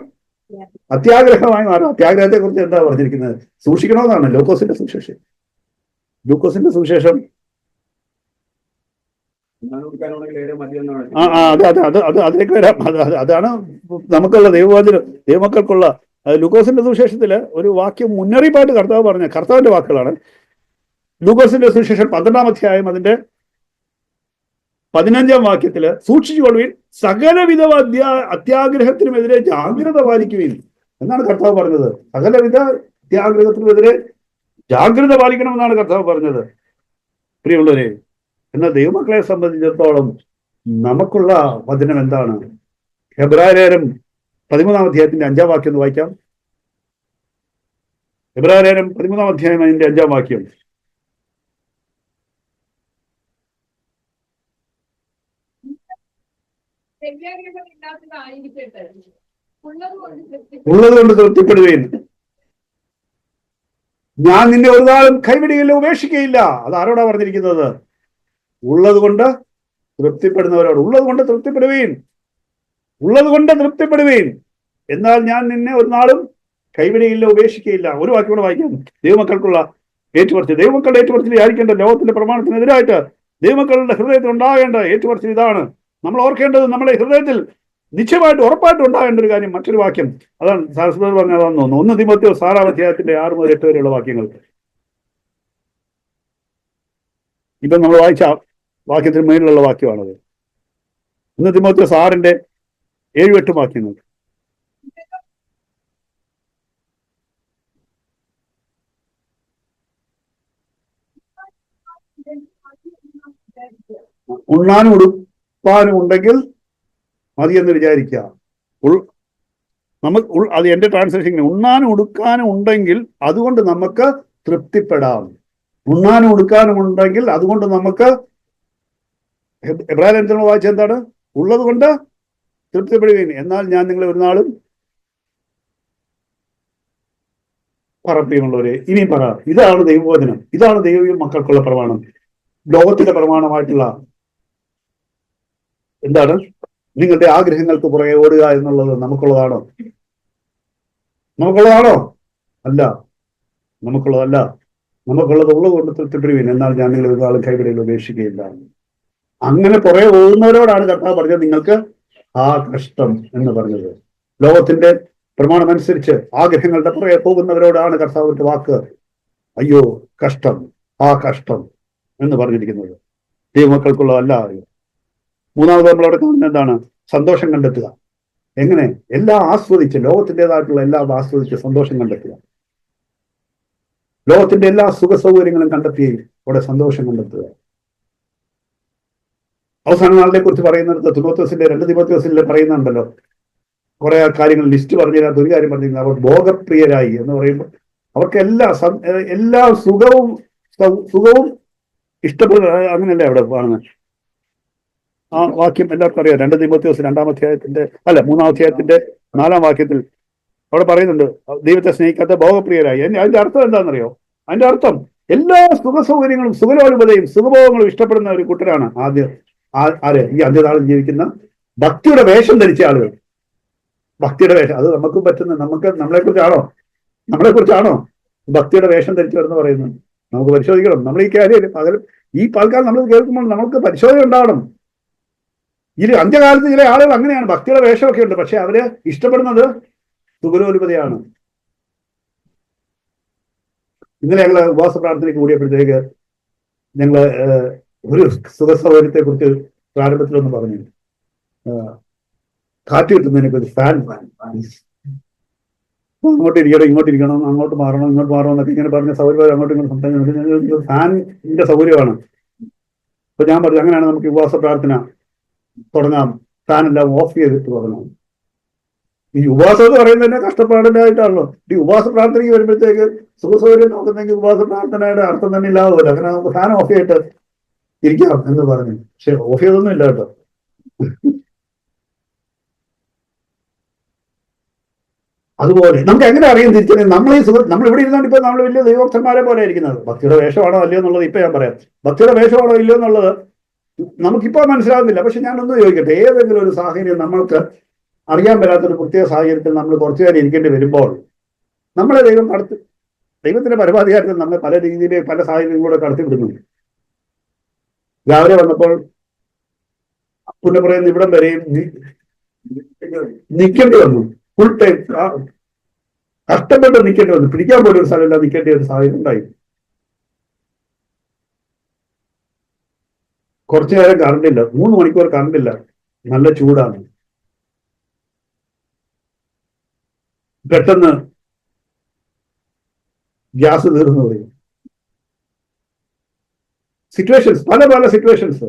അത്യാഗ്രഹമായി മാറും. അത്യാഗ്രഹത്തെ കുറിച്ച് എന്താ പറഞ്ഞിരിക്കുന്നത്? സൂക്ഷിക്കണമെന്നാണ് ലൂക്കോസിന്റെ സുവിശേഷം. ലൂക്കോസിന്റെ സുവിശേഷം അതിലേക്ക് വരാം. അതാണ് നമുക്കുള്ള ദൈവമക്കൾക്കുള്ള ലൂക്കോസിന്റെ സുവിശേഷത്തില് ഒരു വാക്യം മുന്നറിയിപ്പായിട്ട് കർത്താവ് പറഞ്ഞ കർത്താവിന്റെ വാക്കുകളാണ്. ലൂക്കോസിന്റെ സുവിശേഷം 12-ാം അധ്യായം അതിന്റെ 15-ാം വാക്യത്തില് സൂക്ഷിച്ചുകൊള്ളുവിൻ, സകലവിധ അത്യാഗ്രഹത്തിനുമെതിരെ ജാഗ്രത പാലിക്കുവിൻ എന്നാണ് കർത്താവ് പറഞ്ഞത്. സകലവിധ അത്യാഗ്രഹത്തിനുമെതിരെ ജാഗ്രത പാലിക്കണമെന്നാണ് കർത്താവ് പറഞ്ഞത്. പ്രിയമുള്ളവരെ, എന്നാൽ ദൈവമക്കളെ സംബന്ധിച്ചിടത്തോളം നമുക്കുള്ള വചനം എന്താണ്? എബ്രായലേഖനം 13-ാം അധ്യായത്തിന്റെ 5-ാം വാക്യം ഒന്ന് വായിക്കാം. എബ്രായലേഖനം 13-ാം അധ്യായം അതിന്റെ 5-ാം വാക്യം. ഉള്ളതുകൊണ്ട് തൃപ്തിപ്പെടുകയും ഞാൻ നിന്നെ ഒരു നാളും കൈവിടുകയില്ല, ഉപേക്ഷിക്കുകയില്ല. അത് ആരോടാ പറഞ്ഞിരിക്കുന്നത്? ഉള്ളത് കൊണ്ട് തൃപ്തിപ്പെടുന്നവരോട്. ഉള്ളത് കൊണ്ട് തൃപ്തിപ്പെടുവീൻ, ഉള്ളത് കൊണ്ട് തൃപ്തിപ്പെടുവീൻ, എന്നാൽ ഞാൻ നിന്നെ ഒരു നാളും കൈവിടുകയില്ല, ഉപേക്ഷിക്കുകയില്ല. ഒരു വാക്യം കൂടെ വായിക്കാം. ദൈവമക്കൾക്കുള്ള ഏറ്റുപറച്ചിൽ. ദൈവമക്കളുടെ ഏറ്റുപറച്ചിൽ ആയിരിക്കേണ്ട ലോകത്തിന്റെ പ്രമാണത്തിനെതിരായിട്ട് ദൈവമക്കളുടെ ഹൃദയത്തിൽ ഉണ്ടാകേണ്ട ഏറ്റുപറച്ചിൽ ഇതാണ്. നമ്മൾ ഓർക്കേണ്ടത്, നമ്മുടെ ഹൃദയത്തിൽ നിശ്ചയമായിട്ട് ഉറപ്പായിട്ട് ഉണ്ടാകേണ്ട ഒരു കാര്യം. മറ്റൊരു വാക്യം അതാണ് സരസ്വതി പറഞ്ഞതാണെന്ന് തോന്നുന്നു. 1 തീമോഥെയോസ് 6-ാം അധ്യായത്തിന്റെ 6 മുതൽ 8 വരെയുള്ള വാക്യങ്ങൾ. ഇപ്പൊ നമ്മൾ വായിച്ച വാക്യത്തിന് മേലിലുള്ള വാക്യമാണത്. 1 തീമോഥെയോസ് 6-ന്റെ 7-8 വാക്യങ്ങൾ. ഉണ്ണാനും ഉടുപ്പാനും ഉണ്ടെങ്കിൽ മതി എന്ന് വിചാരിക്കുക. അത് എന്റെ ട്രാൻസ്ലേഷൻ. ഉണ്ണാനും ഉടുക്കാനും ഉണ്ടെങ്കിൽ അതുകൊണ്ട് നമുക്ക് തൃപ്തിപ്പെടാം. ഉണ്ണാനും ഉടുക്കാനും ഉണ്ടെങ്കിൽ അതുകൊണ്ട് നമുക്ക്, എബ്രായ ലേഖനത്തിൽ വായിച്ച എന്താണ്? ഉള്ളത് കൊണ്ട് തൃപ്തിപ്പെടുകയും എന്നാൽ ഞാൻ നിങ്ങളെ ഒരു നാളും പറപ്പിയുള്ളവരെ. ഇനിയും പറ. ഇതാണ് ദൈവവചനം, ഇതാണ് ദൈവീയ മക്കൾക്കുള്ള പ്രമാണം. ലോകത്തിന്റെ പ്രമാണമായിട്ടുള്ള എന്താണ്? നിങ്ങളുടെ ആഗ്രഹങ്ങൾക്ക് പുറകെ ഓടുക എന്നുള്ളത് നമുക്കുള്ളതാണോ? നമുക്കുള്ളതാണോ? അല്ല, നമുക്കുള്ളതല്ല. നമുക്കുള്ളത് ഉള്ളത് കൊണ്ട് തൃപ്തിപ്പെടുവീൻ, എന്നാൽ ഞാൻ നിങ്ങൾ ഒരു നാളും കൈവിടയിൽ ഉപേക്ഷിക്കുകയില്ല. അങ്ങനെ പുറകെ പോകുന്നവരോടാണ് കർത്താവ് പറഞ്ഞത് നിങ്ങൾക്ക് ആ കഷ്ടം എന്ന് പറഞ്ഞത്. ലോകത്തിന്റെ പ്രമാണം അനുസരിച്ച് ആഗ്രഹങ്ങളുടെ പുറകെ പോകുന്നവരോടാണ് കർത്താവിന്റെ വാക്ക് അയ്യോ കഷ്ടം, ആ കഷ്ടം എന്ന് പറഞ്ഞിരിക്കുന്നത്. ദൈവമക്കൾക്കുള്ളതല്ല. മൂന്നാമത് നമ്മളവിടെ കാണുന്നത് എന്താണ്? സന്തോഷം കണ്ടെത്തുക. എങ്ങനെ? എല്ലാം ആസ്വദിച്ച്, ലോകത്തിൻ്റെതായിട്ടുള്ള എല്ലാം ആസ്വദിച്ച് സന്തോഷം കണ്ടെത്തുക. ലോകത്തിന്റെ എല്ലാ സുഖ സൗകര്യങ്ങളും കണ്ടെത്തി അവിടെ സന്തോഷം കണ്ടെത്തുക. അവസാന നാളിനെ കുറിച്ച് പറയുന്നിടത്ത് 2 തീമോഥെയോസിൽ പറയുന്നുണ്ടല്ലോ, കുറെ കാര്യങ്ങൾ ലിസ്റ്റ് പറഞ്ഞതിനകത്ത് ഒരു കാര്യം പറഞ്ഞിരുന്നത് അവർ ഭോഗപ്രിയരായി എന്ന് പറയുമ്പോൾ അവർക്ക് എല്ലാ സുഖവും ഇഷ്ടപ്പെടുക. അങ്ങനെയല്ലേ അവിടെ കാണുന്നത്? ആ വാക്യം എല്ലാവർക്കും അറിയാം. 2 തീമോഥെയോസ് 2-ാം അധ്യായത്തിന്റെ 3-ാം അധ്യായത്തിന്റെ 4-ാം വാക്യത്തിൽ അവിടെ പറയുന്നുണ്ട് ദൈവത്തെ സ്നേഹിക്കാത്ത ഭോഗപ്രിയരായി. അതിന്റെ അർത്ഥം എന്താണെന്നറിയോ? അതിന്റെ അർത്ഥം എല്ലാ സുഖ സൗകര്യങ്ങളും സുഖലോലുപതയും സുഖഭോഗങ്ങളും ഇഷ്ടപ്പെടുന്ന ഒരു കൂട്ടരാണ് ആര്? ഈ അന്ത്യനാളിൽ ജീവിക്കുന്ന ഭക്തിയുടെ വേഷം ധരിച്ച ആളുകൾ. ഭക്തിയുടെ വേഷം, അത് നമുക്കും പറ്റുന്ന, നമ്മളെക്കുറിച്ചാണോ ഭക്തിയുടെ വേഷം ധരിച്ചവരെന്ന് പറയുന്നത്? നമുക്ക് പരിശോധിക്കണം. നമ്മൾ ഈ കാര്യം ഈ പാൽക്കാലം നമ്മൾ കേൾക്കുമ്പോൾ നമുക്ക് പരിശോധന ഉണ്ടാവണം. ഈ അന്ത്യകാലത്ത് ചില ആളുകൾ അങ്ങനെയാണ്, ഭക്തിയുടെ വേഷമൊക്കെ ഉണ്ട്, പക്ഷെ അവര് ഇഷ്ടപ്പെടുന്നത് സുഖലോലുപതയാണ്. ഇന്നലെ ഞങ്ങള് ഉപവാസ പ്രാർത്ഥനയ്ക്ക് കൂടിയപ്പോഴത്തേക്ക് ഞങ്ങള് ഒരു സുഖ സൗകര്യത്തെ കുറിച്ച് പ്രാരംഭത്തിലൊന്ന് പറഞ്ഞു. കാറ്റ് കിട്ടുന്നതിനൊക്കെ ഒരു ഫാൻ, അങ്ങോട്ട് ഇരിക്കണം ഇങ്ങോട്ട് ഇരിക്കണം, അങ്ങോട്ട് മാറണം ഇങ്ങോട്ട് മാറണം എന്നൊക്കെ ഇങ്ങനെ പറഞ്ഞ സൗകര്യം അങ്ങോട്ടും ഇങ്ങോട്ട് സംസാരിക്കുന്നത് ഫാനിന്റെ സൗകര്യമാണ്. അപ്പൊ ഞാൻ പറഞ്ഞു അങ്ങനെയാണ് നമുക്ക് ഉപവാസ പ്രാർത്ഥന തുടങ്ങാം, ഫാനെല്ലാം ഓഫ് ചെയ്തിട്ട് തുടങ്ങാം. ഈ ഉപവാസം എന്ന് പറയുന്നത് തന്നെ കഷ്ടപ്പാടിനായിട്ടാണല്ലോ. ഈ ഉപവാസ പ്രാർത്ഥനയ്ക്ക് വരുമ്പോഴത്തേക്ക് സുഖസൗകര്യം നോക്കുന്നെങ്കിൽ ഉപവാസ പ്രാർത്ഥനയുടെ അർത്ഥം തന്നെ ഇല്ലാതെ പോലെ. അങ്ങനെ നമുക്ക് ഫാൻ ഓഫ് ചെയ്തിട്ട് ഇരിക്കാം എന്ന് പറഞ്ഞു. പക്ഷെ ഓഫ് ചെയ്തൊന്നും ഇല്ല കേട്ടോ. അതുപോലെ നമുക്ക് എങ്ങനെ അറിയാൻ തിരിച്ചറിയാം? നമ്മൾ ഇവിടെ ഇരുന്നുകൊണ്ട് ഇപ്പൊ നമ്മൾ വലിയ ദൈവഭക്തന്മാരെ പോലെ ഇരിക്കുന്നത്. ഭക്തിയുടെ വേഷമാണോ അല്ലയോ എന്നുള്ളത് ഇപ്പൊ ഞാൻ പറയാം. ഭക്തിയുടെ വേഷമാണോ ഇല്ലയോ എന്നുള്ളത് നമുക്കിപ്പോ മനസ്സിലാകുന്നില്ല. പക്ഷെ ഞാനൊന്ന് ചോദിക്കട്ടെ, ഏതെങ്കിലും ഒരു സാഹചര്യം നമ്മൾക്ക് അറിയാൻ പറ്റാത്തൊരു പ്രത്യേക സാഹചര്യത്തിൽ നമ്മൾ കുറച്ചു നേരം ഇരിക്കേണ്ടി വരുമ്പോൾ നമ്മളെ ദൈവത്തിന്റെ പരമാധികാരത്തിൽ നമ്മളെ പല രീതിയിൽ പല സാഹചര്യങ്ങളിലൂടെ കടത്തിവിടുന്നുണ്ട്. രാവിലെ വന്നപ്പോൾ പുന്നപ്പുറയിൽ ഇവിടം വരെയും നിൽക്കേണ്ടി വന്നു. ഫുൾ ടൈം കഷ്ടപ്പെട്ട് നിൽക്കേണ്ടി വന്നു. പിടിക്കാൻ പോലും ഒരു സ്ഥലമില്ല, നിൽക്കേണ്ട ഒരു സാഹചര്യം ഉണ്ടായി. കുറച്ചു നേരം കറണ്ടില്ല, 3 മണിക്കൂർ കറണ്ടില്ല, നല്ല ചൂടാണ്. പെട്ടെന്ന് ഗ്യാസ് തീർന്നു പോയി. സിറ്റുവേഷൻസ്, പല പല സിറ്റുവേഷൻസ്.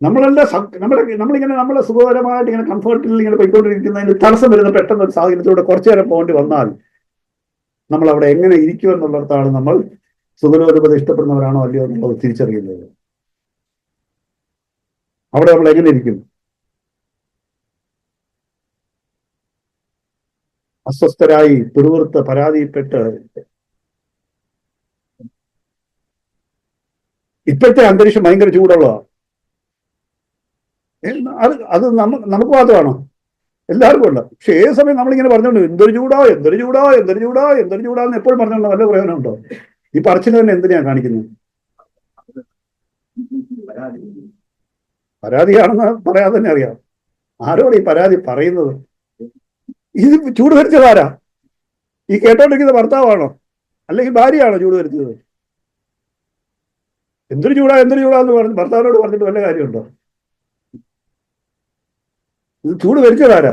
നമ്മളിങ്ങനെ നമ്മളെ സുഖകരമായിട്ട് ഇങ്ങനെ കംഫർട്ടിൽ ഇങ്ങനെ പോയിക്കൊണ്ടിരിക്കുന്നതിന് തടസ്സം വരുന്ന പെട്ടെന്ന് ഒരു സാഹചര്യത്തിലൂടെ കുറച്ചു നേരം പോകേണ്ടി വന്നാൽ നമ്മൾ അവിടെ എങ്ങനെ ഇരിക്കുമെന്നുള്ളിടത്താണ് നമ്മൾ സുഖലോലുപത ഇഷ്ടപ്പെടുന്നവരാണോ അല്ലയോ എന്നുള്ളത് തിരിച്ചറിയുന്നത്. അവിടെ നമ്മൾ എങ്ങനെ ഇരിക്കും? അസ്വസ്ഥരായി പിറുവിറുത്ത് പരാതിപ്പെട്ട് ഇപ്പോഴത്തെ അന്തരീക്ഷം ഭയങ്കര ചൂടുള്ളതാണ്. അത് നമുക്ക് മാത്രമാണോ? എല്ലാവർക്കും ഉണ്ട്. പക്ഷെ ഏത് സമയം നമ്മളിങ്ങനെ പറഞ്ഞോണ്ട് എന്തൊരു ചൂടാ എന്തൊരു ചൂടാ എന്തൊരു ചൂടാ എന്തൊരു ചൂടാന്ന് എപ്പോഴും പറഞ്ഞോണ്ട് വല്ല പ്രയോജനമുണ്ടോ? ഈ പറച്ചിൽ തന്നെ എന്തിനാ കാണിക്കുന്നത്? പരാതിയാണെന്ന് പറയാതെ തന്നെ അറിയാം. ആരോട് ഈ പരാതി പറയുന്നത്? ഇത് ചൂട് വരുത്തിയതാരാ? ഈ കേട്ടോണ്ടിരിക്കുന്ന ഭർത്താവാണോ അല്ലെങ്കിൽ ഭാര്യയാണോ ചൂട് വരുത്തിയത്? എന്തൊരു ചൂടാന്ന് പറഞ്ഞ് ഭർത്താവിനോട് പറഞ്ഞിട്ട് വല്ല കാര്യമുണ്ടോ? ഇത് ചൂട് വരുത്തിയതാരാ?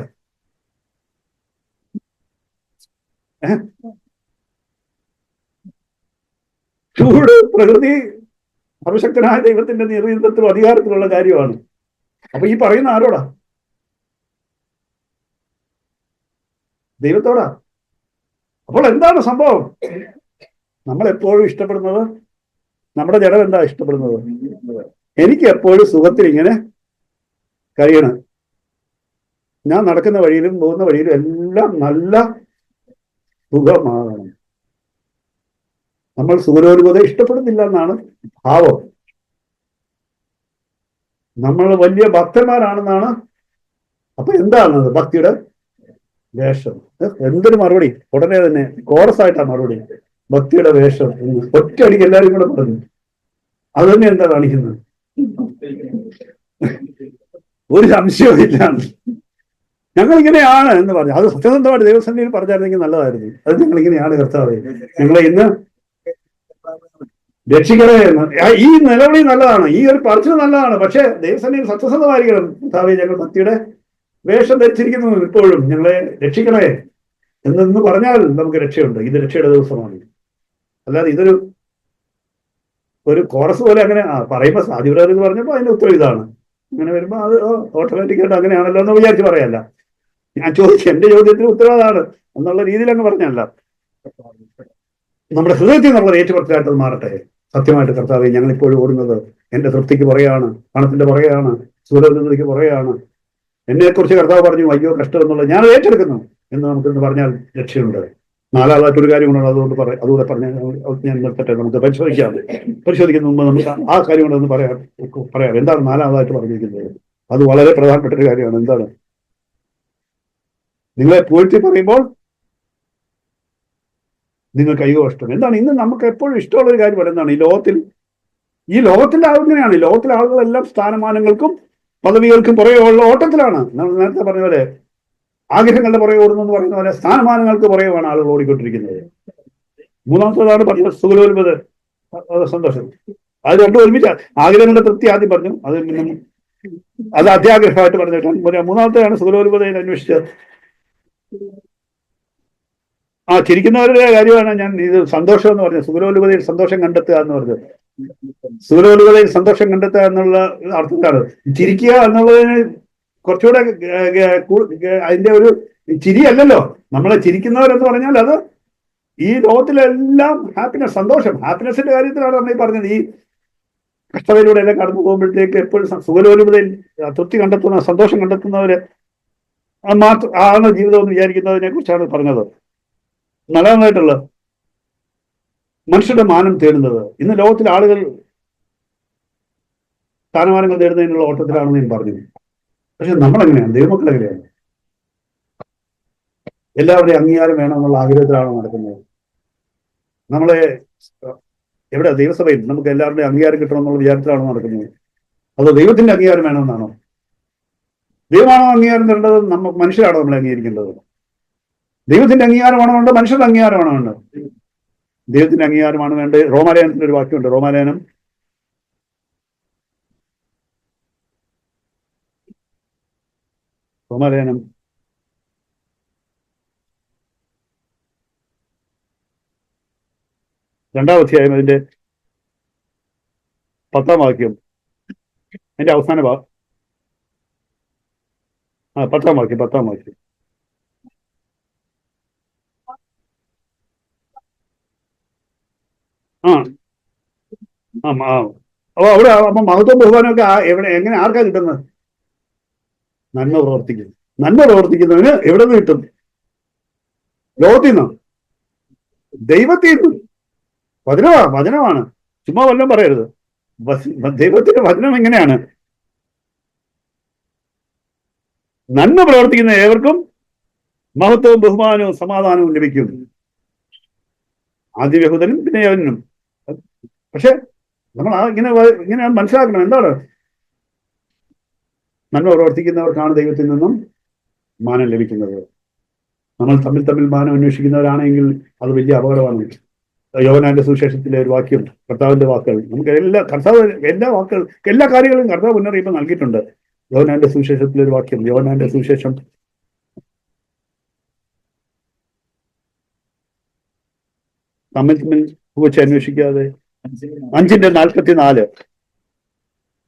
ചൂട് പ്രകൃതി സർവശക്തനായ ദൈവത്തിന്റെ നിയന്ത്രണത്തിലും അധികാരത്തിലുള്ള കാര്യമാണ്. അപ്പൊ ഈ പറയുന്ന ആരോടാ? ദൈവത്തോടാ. അപ്പോൾ എന്താണ് സംഭവം? നമ്മൾ എപ്പോഴും ഇഷ്ടപ്പെടുന്നത്, നമ്മുടെ ജഡം എന്താ ഇഷ്ടപ്പെടുന്നത്? എനിക്ക് എപ്പോഴും സുഖത്തിൽ ഇങ്ങനെ കഴിയണം. ഞാൻ നടക്കുന്ന വഴിയിലും പോകുന്ന വഴിയിലും എല്ലാം നല്ല സുഖമാകണം. നമ്മൾ സുഖലോലുപത ഇഷ്ടപ്പെടുന്നില്ല എന്നാണ് ഭാവം. നമ്മൾ വലിയ ഭക്തന്മാരാണെന്നാണ്. അപ്പൊ എന്താണത്? ഭക്തിയുടെ വേഷം. എന്തൊരു മറുപടി! ഉടനെ തന്നെ കോറസ് ആയിട്ടാ മറുപടി. ഭക്തിയുടെ വേഷം എന്ന് ഒറ്റയടിക്ക് എല്ലാവരും കൂടെ പറഞ്ഞു. അത് തന്നെ എന്താ കാണിക്കുന്നത്? ഒരു സംശയവുമില്ല, ഞങ്ങൾ ഇങ്ങനെയാണ് എന്ന് പറഞ്ഞു. അത് സത്യസന്ധമായിട്ട് ദൈവസന്നിധിയിൽ പറഞ്ഞായിരുന്നെങ്കിൽ നല്ലതായിരുന്നു. അത് ഞങ്ങൾ ഇങ്ങനെയാണ് കർത്താവേ, ഞങ്ങളെ ഇന്ന് രക്ഷിക്കണേ എന്ന്. ഈ നിലവിളി നല്ലതാണ്, ഈ ഒരു പറച്ചിൽ നല്ലതാണ്. പക്ഷെ ദൈവസന്നിധിയിൽ സത്യസന്ധമായിരിക്കണം. കർത്താവേ, ഞങ്ങൾ ഭക്തിയുടെ വേഷം ധരിച്ചിരിക്കുന്നു, ഇപ്പോഴും ഞങ്ങളെ രക്ഷിക്കണേ എന്ന് പറഞ്ഞാൽ നമുക്ക് രക്ഷയുണ്ട്. ഇത് രക്ഷയുടെ ദിവസമാണ്. അല്ലാതെ ഇതൊരു കോറസ് പോലെ അങ്ങനെ പറയുമ്പോൾ സാധ്യത എന്ന് പറഞ്ഞപ്പോൾ അതിന്റെ ഉത്തരം ഇതാണ്. അങ്ങനെ വരുമ്പോൾ അത് ഓട്ടോമാറ്റിക്കായിട്ട് അങ്ങനെയാണല്ലോ എന്ന് വിചാരിച്ച് പറയല്ല. ഞാൻ എന്റെ ചോദ്യത്തിന് ഉത്തരം അതാണ് എന്നുള്ള രീതിയിൽ അങ്ങ് പറഞ്ഞല്ല. നമ്മുടെ ഹൃദയത്തിൽ നിന്നുള്ള ഏറ്റുപറച്ചിലായിട്ട് മാറട്ടെ. സത്യമായിട്ട് കർത്താവേ, ഞങ്ങൾ ഇപ്പോഴും ഓടുന്നത് എന്റെ തൃപ്തിക്ക് പുറകെയാണ്, പണത്തിന്റെ പുറകെയാണ്, സുരക്ഷിതയ്ക്ക് പുറകെയാണ്. എന്നെക്കുറിച്ച് കർത്താവ് പറഞ്ഞു അയ്യോ കഷ്ടം എന്നുള്ളത് ഞാൻ ഏറ്റെടുക്കുന്നു എന്ന് നമുക്കിന്ന് പറഞ്ഞാൽ രക്ഷയുണ്ട്. നാലാമതായിട്ടൊരു കാര്യം കൊണ്ടാണ് അതുകൂടെ പറഞ്ഞ ഞാൻ നിർത്തട്ടെ. നമുക്ക് പരിശോധിക്കുന്ന മുമ്പ് നമുക്ക് ആ കാര്യം കൊണ്ടൊന്ന് പറയാം. എന്താണ് നാലാമതായിട്ട് പറഞ്ഞിരിക്കുന്നത്? അത് വളരെ പ്രധാനപ്പെട്ട ഒരു കാര്യമാണ്. എന്താണ്? നിങ്ങളെ പൂഴ്ത്തി പറയുമ്പോൾ നിങ്ങൾക്ക് അയ്യോ ഇഷ്ടം. എന്താണ് ഇന്ന് നമുക്ക് എപ്പോഴും ഇഷ്ടമുള്ള ഒരു കാര്യം? എന്താണ്? ഈ ലോകത്തിലെ ആളുകളാണ്. ഈ ലോകത്തിലെ ആളുകളെല്ലാം സ്ഥാനമാനങ്ങൾക്കും പദവികൾക്കും പുറകെ ഉള്ള ഓട്ടത്തിലാണ്. നമ്മൾ നേരത്തെ പറഞ്ഞ പോലെ ആഗ്രഹങ്ങളുടെ പുറകെ ഓടുന്നു എന്ന് പറയുന്ന പോലെ സ്ഥാനമാനങ്ങൾക്ക് പുറകെയാണ് ആളുകൾ ഓടിക്കൊണ്ടിരിക്കുന്നത്. മൂന്നാമത്തേതാണ് പറഞ്ഞത് സുഖലോലുപത, സന്തോഷം. അത് രണ്ടും ഒരുമിച്ച്. ആഗ്രഹങ്ങളുടെ തൃപ്തി ആദ്യം പറഞ്ഞു, അത് അത്യാഗ്രഹമായിട്ട് പറഞ്ഞിട്ടാണ്. മൂന്നാമത്തെയാണ് സുഖലോലുപതയിൽ അന്വേഷിച്ചത്. ചിരിക്കുന്നവരുടെ കാര്യമാണ് ഞാൻ ഇത് സന്തോഷം എന്ന് പറഞ്ഞത്. സുഖലോലുപതയിൽ സന്തോഷം കണ്ടെത്തുക എന്ന് പറഞ്ഞത്. സുഖലോലുപതയിൽ സന്തോഷം കണ്ടെത്തുക എന്നുള്ള അർത്ഥത്തിലാണ്. ചിരിക്കുക എന്നുള്ളതിന് കുറച്ചുകൂടെ അതിന്റെ ഒരു ചിരിയല്ലല്ലോ. നമ്മളെ ചിരിക്കുന്നവരെന്ന് പറഞ്ഞാൽ അത് ഈ ലോകത്തിലെല്ലാം ഹാപ്പിനെസ്, സന്തോഷം, ഹാപ്പിനെസിന്റെ കാര്യത്തിലാണ് നമ്മൾ ഈ പറഞ്ഞത്. ഈ കഷ്ടതയിലൂടെ എല്ലാം കടന്നു പോകുമ്പോഴത്തേക്ക് എപ്പോഴും സുഖലോലുപതയിൽ തൃപ്തി കണ്ടെത്തുന്ന, സന്തോഷം കണ്ടെത്തുന്നവര് മാത്രം ആണ് ജീവിതം എന്ന് വിചാരിക്കുന്നതിനെ കുറിച്ചാണ് പറഞ്ഞത്. നല്ലതായിട്ടുള്ള മനുഷ്യരുടെ മാനം തേടുന്നത്. ഇന്ന് ലോകത്തിലെ ആളുകൾ സ്ഥാനമാനങ്ങൾ നേടുന്നതിനുള്ള ഓട്ടത്തിലാണെന്ന് ഞാൻ പറഞ്ഞു. പക്ഷെ നമ്മളെങ്ങനെയാണ്? ദൈവമക്കൾ എങ്ങനെയാണ്? എല്ലാവരുടെയും അംഗീകാരം വേണമെന്നുള്ള ആഗ്രഹത്തിലാണ് നടക്കുന്നത്. നമ്മളെ എവിടെ? ദൈവസഭയിൽ നമുക്ക് എല്ലാവരുടെയും അംഗീകാരം കിട്ടണമെന്നുള്ള വിചാരത്തിലാണ് നടക്കുന്നത്. അതോ ദൈവത്തിന്റെ അംഗീകാരം വേണമെന്നാണോ? ദൈവമാണോ അംഗീകാരം തരേണ്ടത്? നമ്മൾ മനുഷ്യരാണോ നമ്മളെ അംഗീകരിക്കേണ്ടത്? ദൈവത്തിന്റെ അംഗീകാരമാണോ വേണ്ടത്? മനുഷ്യരുടെ അംഗീകാരമാണോ വേണ്ടത്? ദൈവത്തിന്റെ അംഗീകാരമാണ് വേണ്ടത്. റോമാലേഖനത്തിന്റെ ഒരു വാക്യമുണ്ട്. റോമാലേഖനം 2-ാം അധ്യായം അതിന്റെ 10-ാം വാക്യം, അതിന്റെ അവസാന 10-ാം വാക്യം. അപ്പൊ അവിടെ അപ്പൊ മഹത്വം ബഹുമാനമൊക്കെ എങ്ങനെ ആർക്കാ കിട്ടുന്നത്? നന്മ പ്രവർത്തിക്കുന്നവന് എവിടെ നിന്ന് കിട്ടും? ലോകത്തിൽ നിന്നോ? ദൈവത്തിൽ നിന്ന്. വചനമാണ്, ചുമ്മാ വല്ലതും പറയരുത്. ദൈവത്തിന്റെ വചനം എങ്ങനെയാണ്? നന്മ പ്രവർത്തിക്കുന്ന ഏവർക്കും മഹത്വവും ബഹുമാനവും സമാധാനവും ലഭിക്കും. ആദ്യ യഹൂദനും പിന്നെ യവനും. പക്ഷെ നമ്മൾ ഇങ്ങനെ മനസ്സിലാക്കണം. എന്താണ്? നന്മ പ്രവർത്തിക്കുന്നവർക്കാണ് ദൈവത്തിൽ നിന്നും മാനം ലഭിക്കുന്നത്. നമ്മൾ തമ്മിൽ മാനം അന്വേഷിക്കുന്നവരാണെങ്കിൽ അത് വലിയ അപകടമാണ്. യോഹന്നാന്റെ സുവിശേഷത്തിലെ ഒരു വാക്യം, കർത്താവിന്റെ വാക്കുകൾ, നമുക്ക് എല്ലാ കാര്യങ്ങളും കർത്താവ് മുന്നറിയിപ്പ് നൽകിയിട്ടുണ്ട്. യോഹന്നാന്റെ സുവിശേഷത്തിലെ ഒരു വാക്യം, യോഹന്നാന്റെ സുവിശേഷം 5 വെച്ച് അന്വേഷിക്കാതെ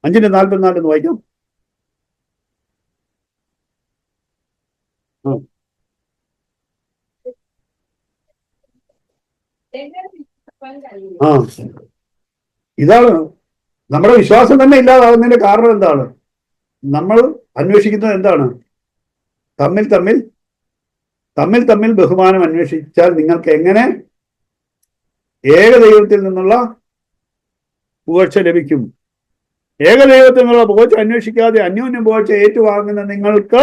5:44 എന്ന് വായിക്കാം. ഇതാണ് നമ്മുടെ വിശ്വാസം തന്നെ ഇല്ലാതാകുന്നതിന്റെ കാരണം. എന്താണ്? നമ്മൾ അന്വേഷിക്കുന്നത് എന്താണ്? തമ്മിൽ ബഹുമാനം അന്വേഷിച്ചാൽ നിങ്ങൾക്ക് എങ്ങനെ ഏകദൈവത്തിൽ നിന്നുള്ള പുകഴ്ച ലഭിക്കും? ഏകദൈവത്തിൽ നിന്നുള്ള പുകഴ്ച അന്വേഷിക്കാതെ അന്യോന്യം പുകഴ്ച ഏറ്റുവാങ്ങുന്ന നിങ്ങൾക്ക്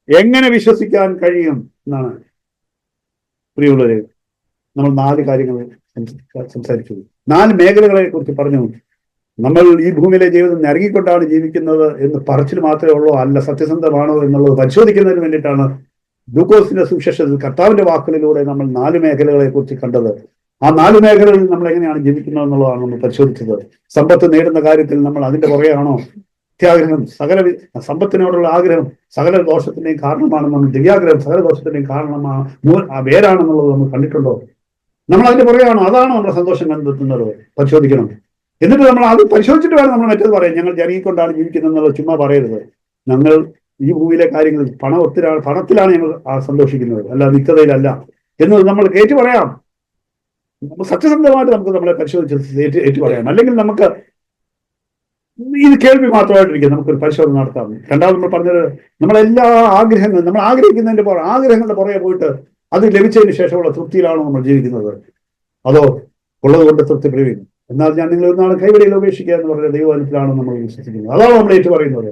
എങ്ങനെ വിശ്വസിക്കാൻ കഴിയും എന്നാണ് പ്രിയമുള്ളവരെ. നമ്മൾ 4 കാര്യങ്ങൾ സംസാരിച്ചു, 4 മേഖലകളെ കുറിച്ച് പറഞ്ഞു. നമ്മൾ ഈ ഭൂമിയിലെ ജീവിതം നരകിക്കൊണ്ടാണ് ജീവിക്കുന്നത് എന്ന് പറച്ചിൽ മാത്രമേ ഉള്ളൂ, അല്ല സത്യസന്ധമാണോ എന്നുള്ളത് പരിശോധിക്കുന്നതിന് വേണ്ടിയിട്ടാണ് ലൂക്കോസിന്റെ സുവിശേഷത്തിൽ കർത്താവിന്റെ വാക്കുകളിലൂടെ നമ്മൾ 4 മേഖലകളെ കുറിച്ച് കണ്ടത്. ആ 4 മേഖലകളിൽ നമ്മൾ എങ്ങനെയാണ് ജീവിക്കുന്നത് എന്നുള്ളതാണ് നമ്മൾ പരിശോധിച്ചത്. സമ്പത്ത് നേടുന്ന കാര്യത്തിൽ നമ്മൾ അതിന്റെ പുറകെയാണോ? അത്യാഗ്രഹം, സമ്പത്തിനോടുള്ള ആഗ്രഹം സകല ദോഷത്തിന്റെയും കാരണമാണെന്നും ദിവ്യാഗ്രഹം സകല ദോഷത്തിന്റെയും കാരണമാണ്, വേരാണെന്നുള്ളത് നമ്മൾ കണ്ടിട്ടുണ്ടോ? നമ്മൾ അതിന്റെ പുറകെയാണോ? അതാണോ നമ്മുടെ സന്തോഷം കണ്ടെത്തുന്നത്? പരിശോധിക്കണം. എന്നിട്ട് നമ്മൾ അത് പരിശോധിച്ചിട്ട് വേണം നമ്മൾ മറ്റേത് പറയാം. ഞങ്ങൾ ജനങ്ങിക്കൊണ്ടാണ് ജീവിക്കുന്നത് എന്നുള്ളത് ചുമ്മാ പറയരുത്. ഞങ്ങൾ ഈ ഭൂമിയിലെ കാര്യങ്ങളിൽ പണത്തിലാണ് ഞങ്ങൾ സന്തോഷിക്കുന്നത്, അല്ല നിത്യതയിലല്ല എന്നത് നമ്മൾ ഏറ്റു പറയാം. സത്യസന്ധമായിട്ട് നമുക്ക് നമ്മളെ പരിശോധിച്ച് ഏറ്റു പറയാം. അല്ലെങ്കിൽ നമുക്ക് ഇത് കേൾവി മാത്രമായിട്ടിരിക്കും. നമുക്കൊരു പരിശോധന നടത്താം. രണ്ടാമത് നമ്മൾ പറഞ്ഞത്, നമ്മളെല്ലാ ആഗ്രഹങ്ങളും നമ്മൾ ആഗ്രഹങ്ങളുടെ പുറകെ പോയിട്ട് അത് ലഭിച്ചതിന് ശേഷമുള്ള തൃപ്തിയിലാണോ നമ്മൾ ജീവിക്കുന്നത്? അതോ ഉള്ളത് കൊണ്ട് തൃപ്തിപ്പെടുകയും എന്നാൽ ഞാൻ നിങ്ങൾ ഒരു നാൾ കൈവടിയിൽ ഉപേക്ഷിക്കുക എന്ന് പറഞ്ഞ ദൈവവചനത്തിലാണോ നമ്മൾ വിശ്വസിക്കുന്നത്? അതാണോ നമ്മൾ ഏറ്റു പറയുന്നത്?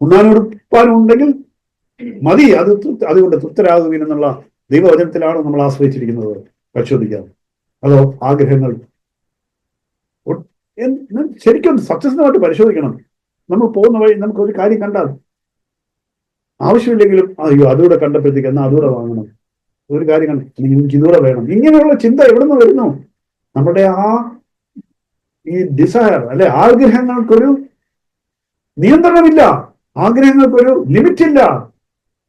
ഉണ്ണാനും ഉണ്ടെങ്കിൽ മതി, അതുകൊണ്ട് തൃപ്തരാകുകയെന്നുള്ള ദൈവവചനത്തിലാണോ നമ്മൾ ആശ്രയിച്ചിരിക്കുന്നത്? പരിശോധിക്കാം. അതോ ആഗ്രഹങ്ങൾ? ശരിക്കും സത്യസന്ധമായിട്ട് പരിശോധിക്കണം. നമ്മൾ പോകുന്ന വഴി നമുക്ക് ഒരു കാര്യം കണ്ടാൽ ആവശ്യമില്ലെങ്കിലും അയ്യോ അതുകൂടെ കണ്ടപ്പോഴത്തേക്ക് എന്നാൽ അതുകൂടെ വാങ്ങണം, ഒരു കാര്യം കണ്ട എനിക്ക് ഇതുകൂടെ വേണം, ഇങ്ങനെയുള്ള ചിന്ത എവിടെ നിന്ന് വരുന്നു? നമ്മുടെ ഈ ഡിസയർ അല്ലെ, ആഗ്രഹങ്ങൾക്കൊരു നിയന്ത്രണമില്ല, ആഗ്രഹങ്ങൾക്കൊരു ലിമിറ്റ് ഇല്ല.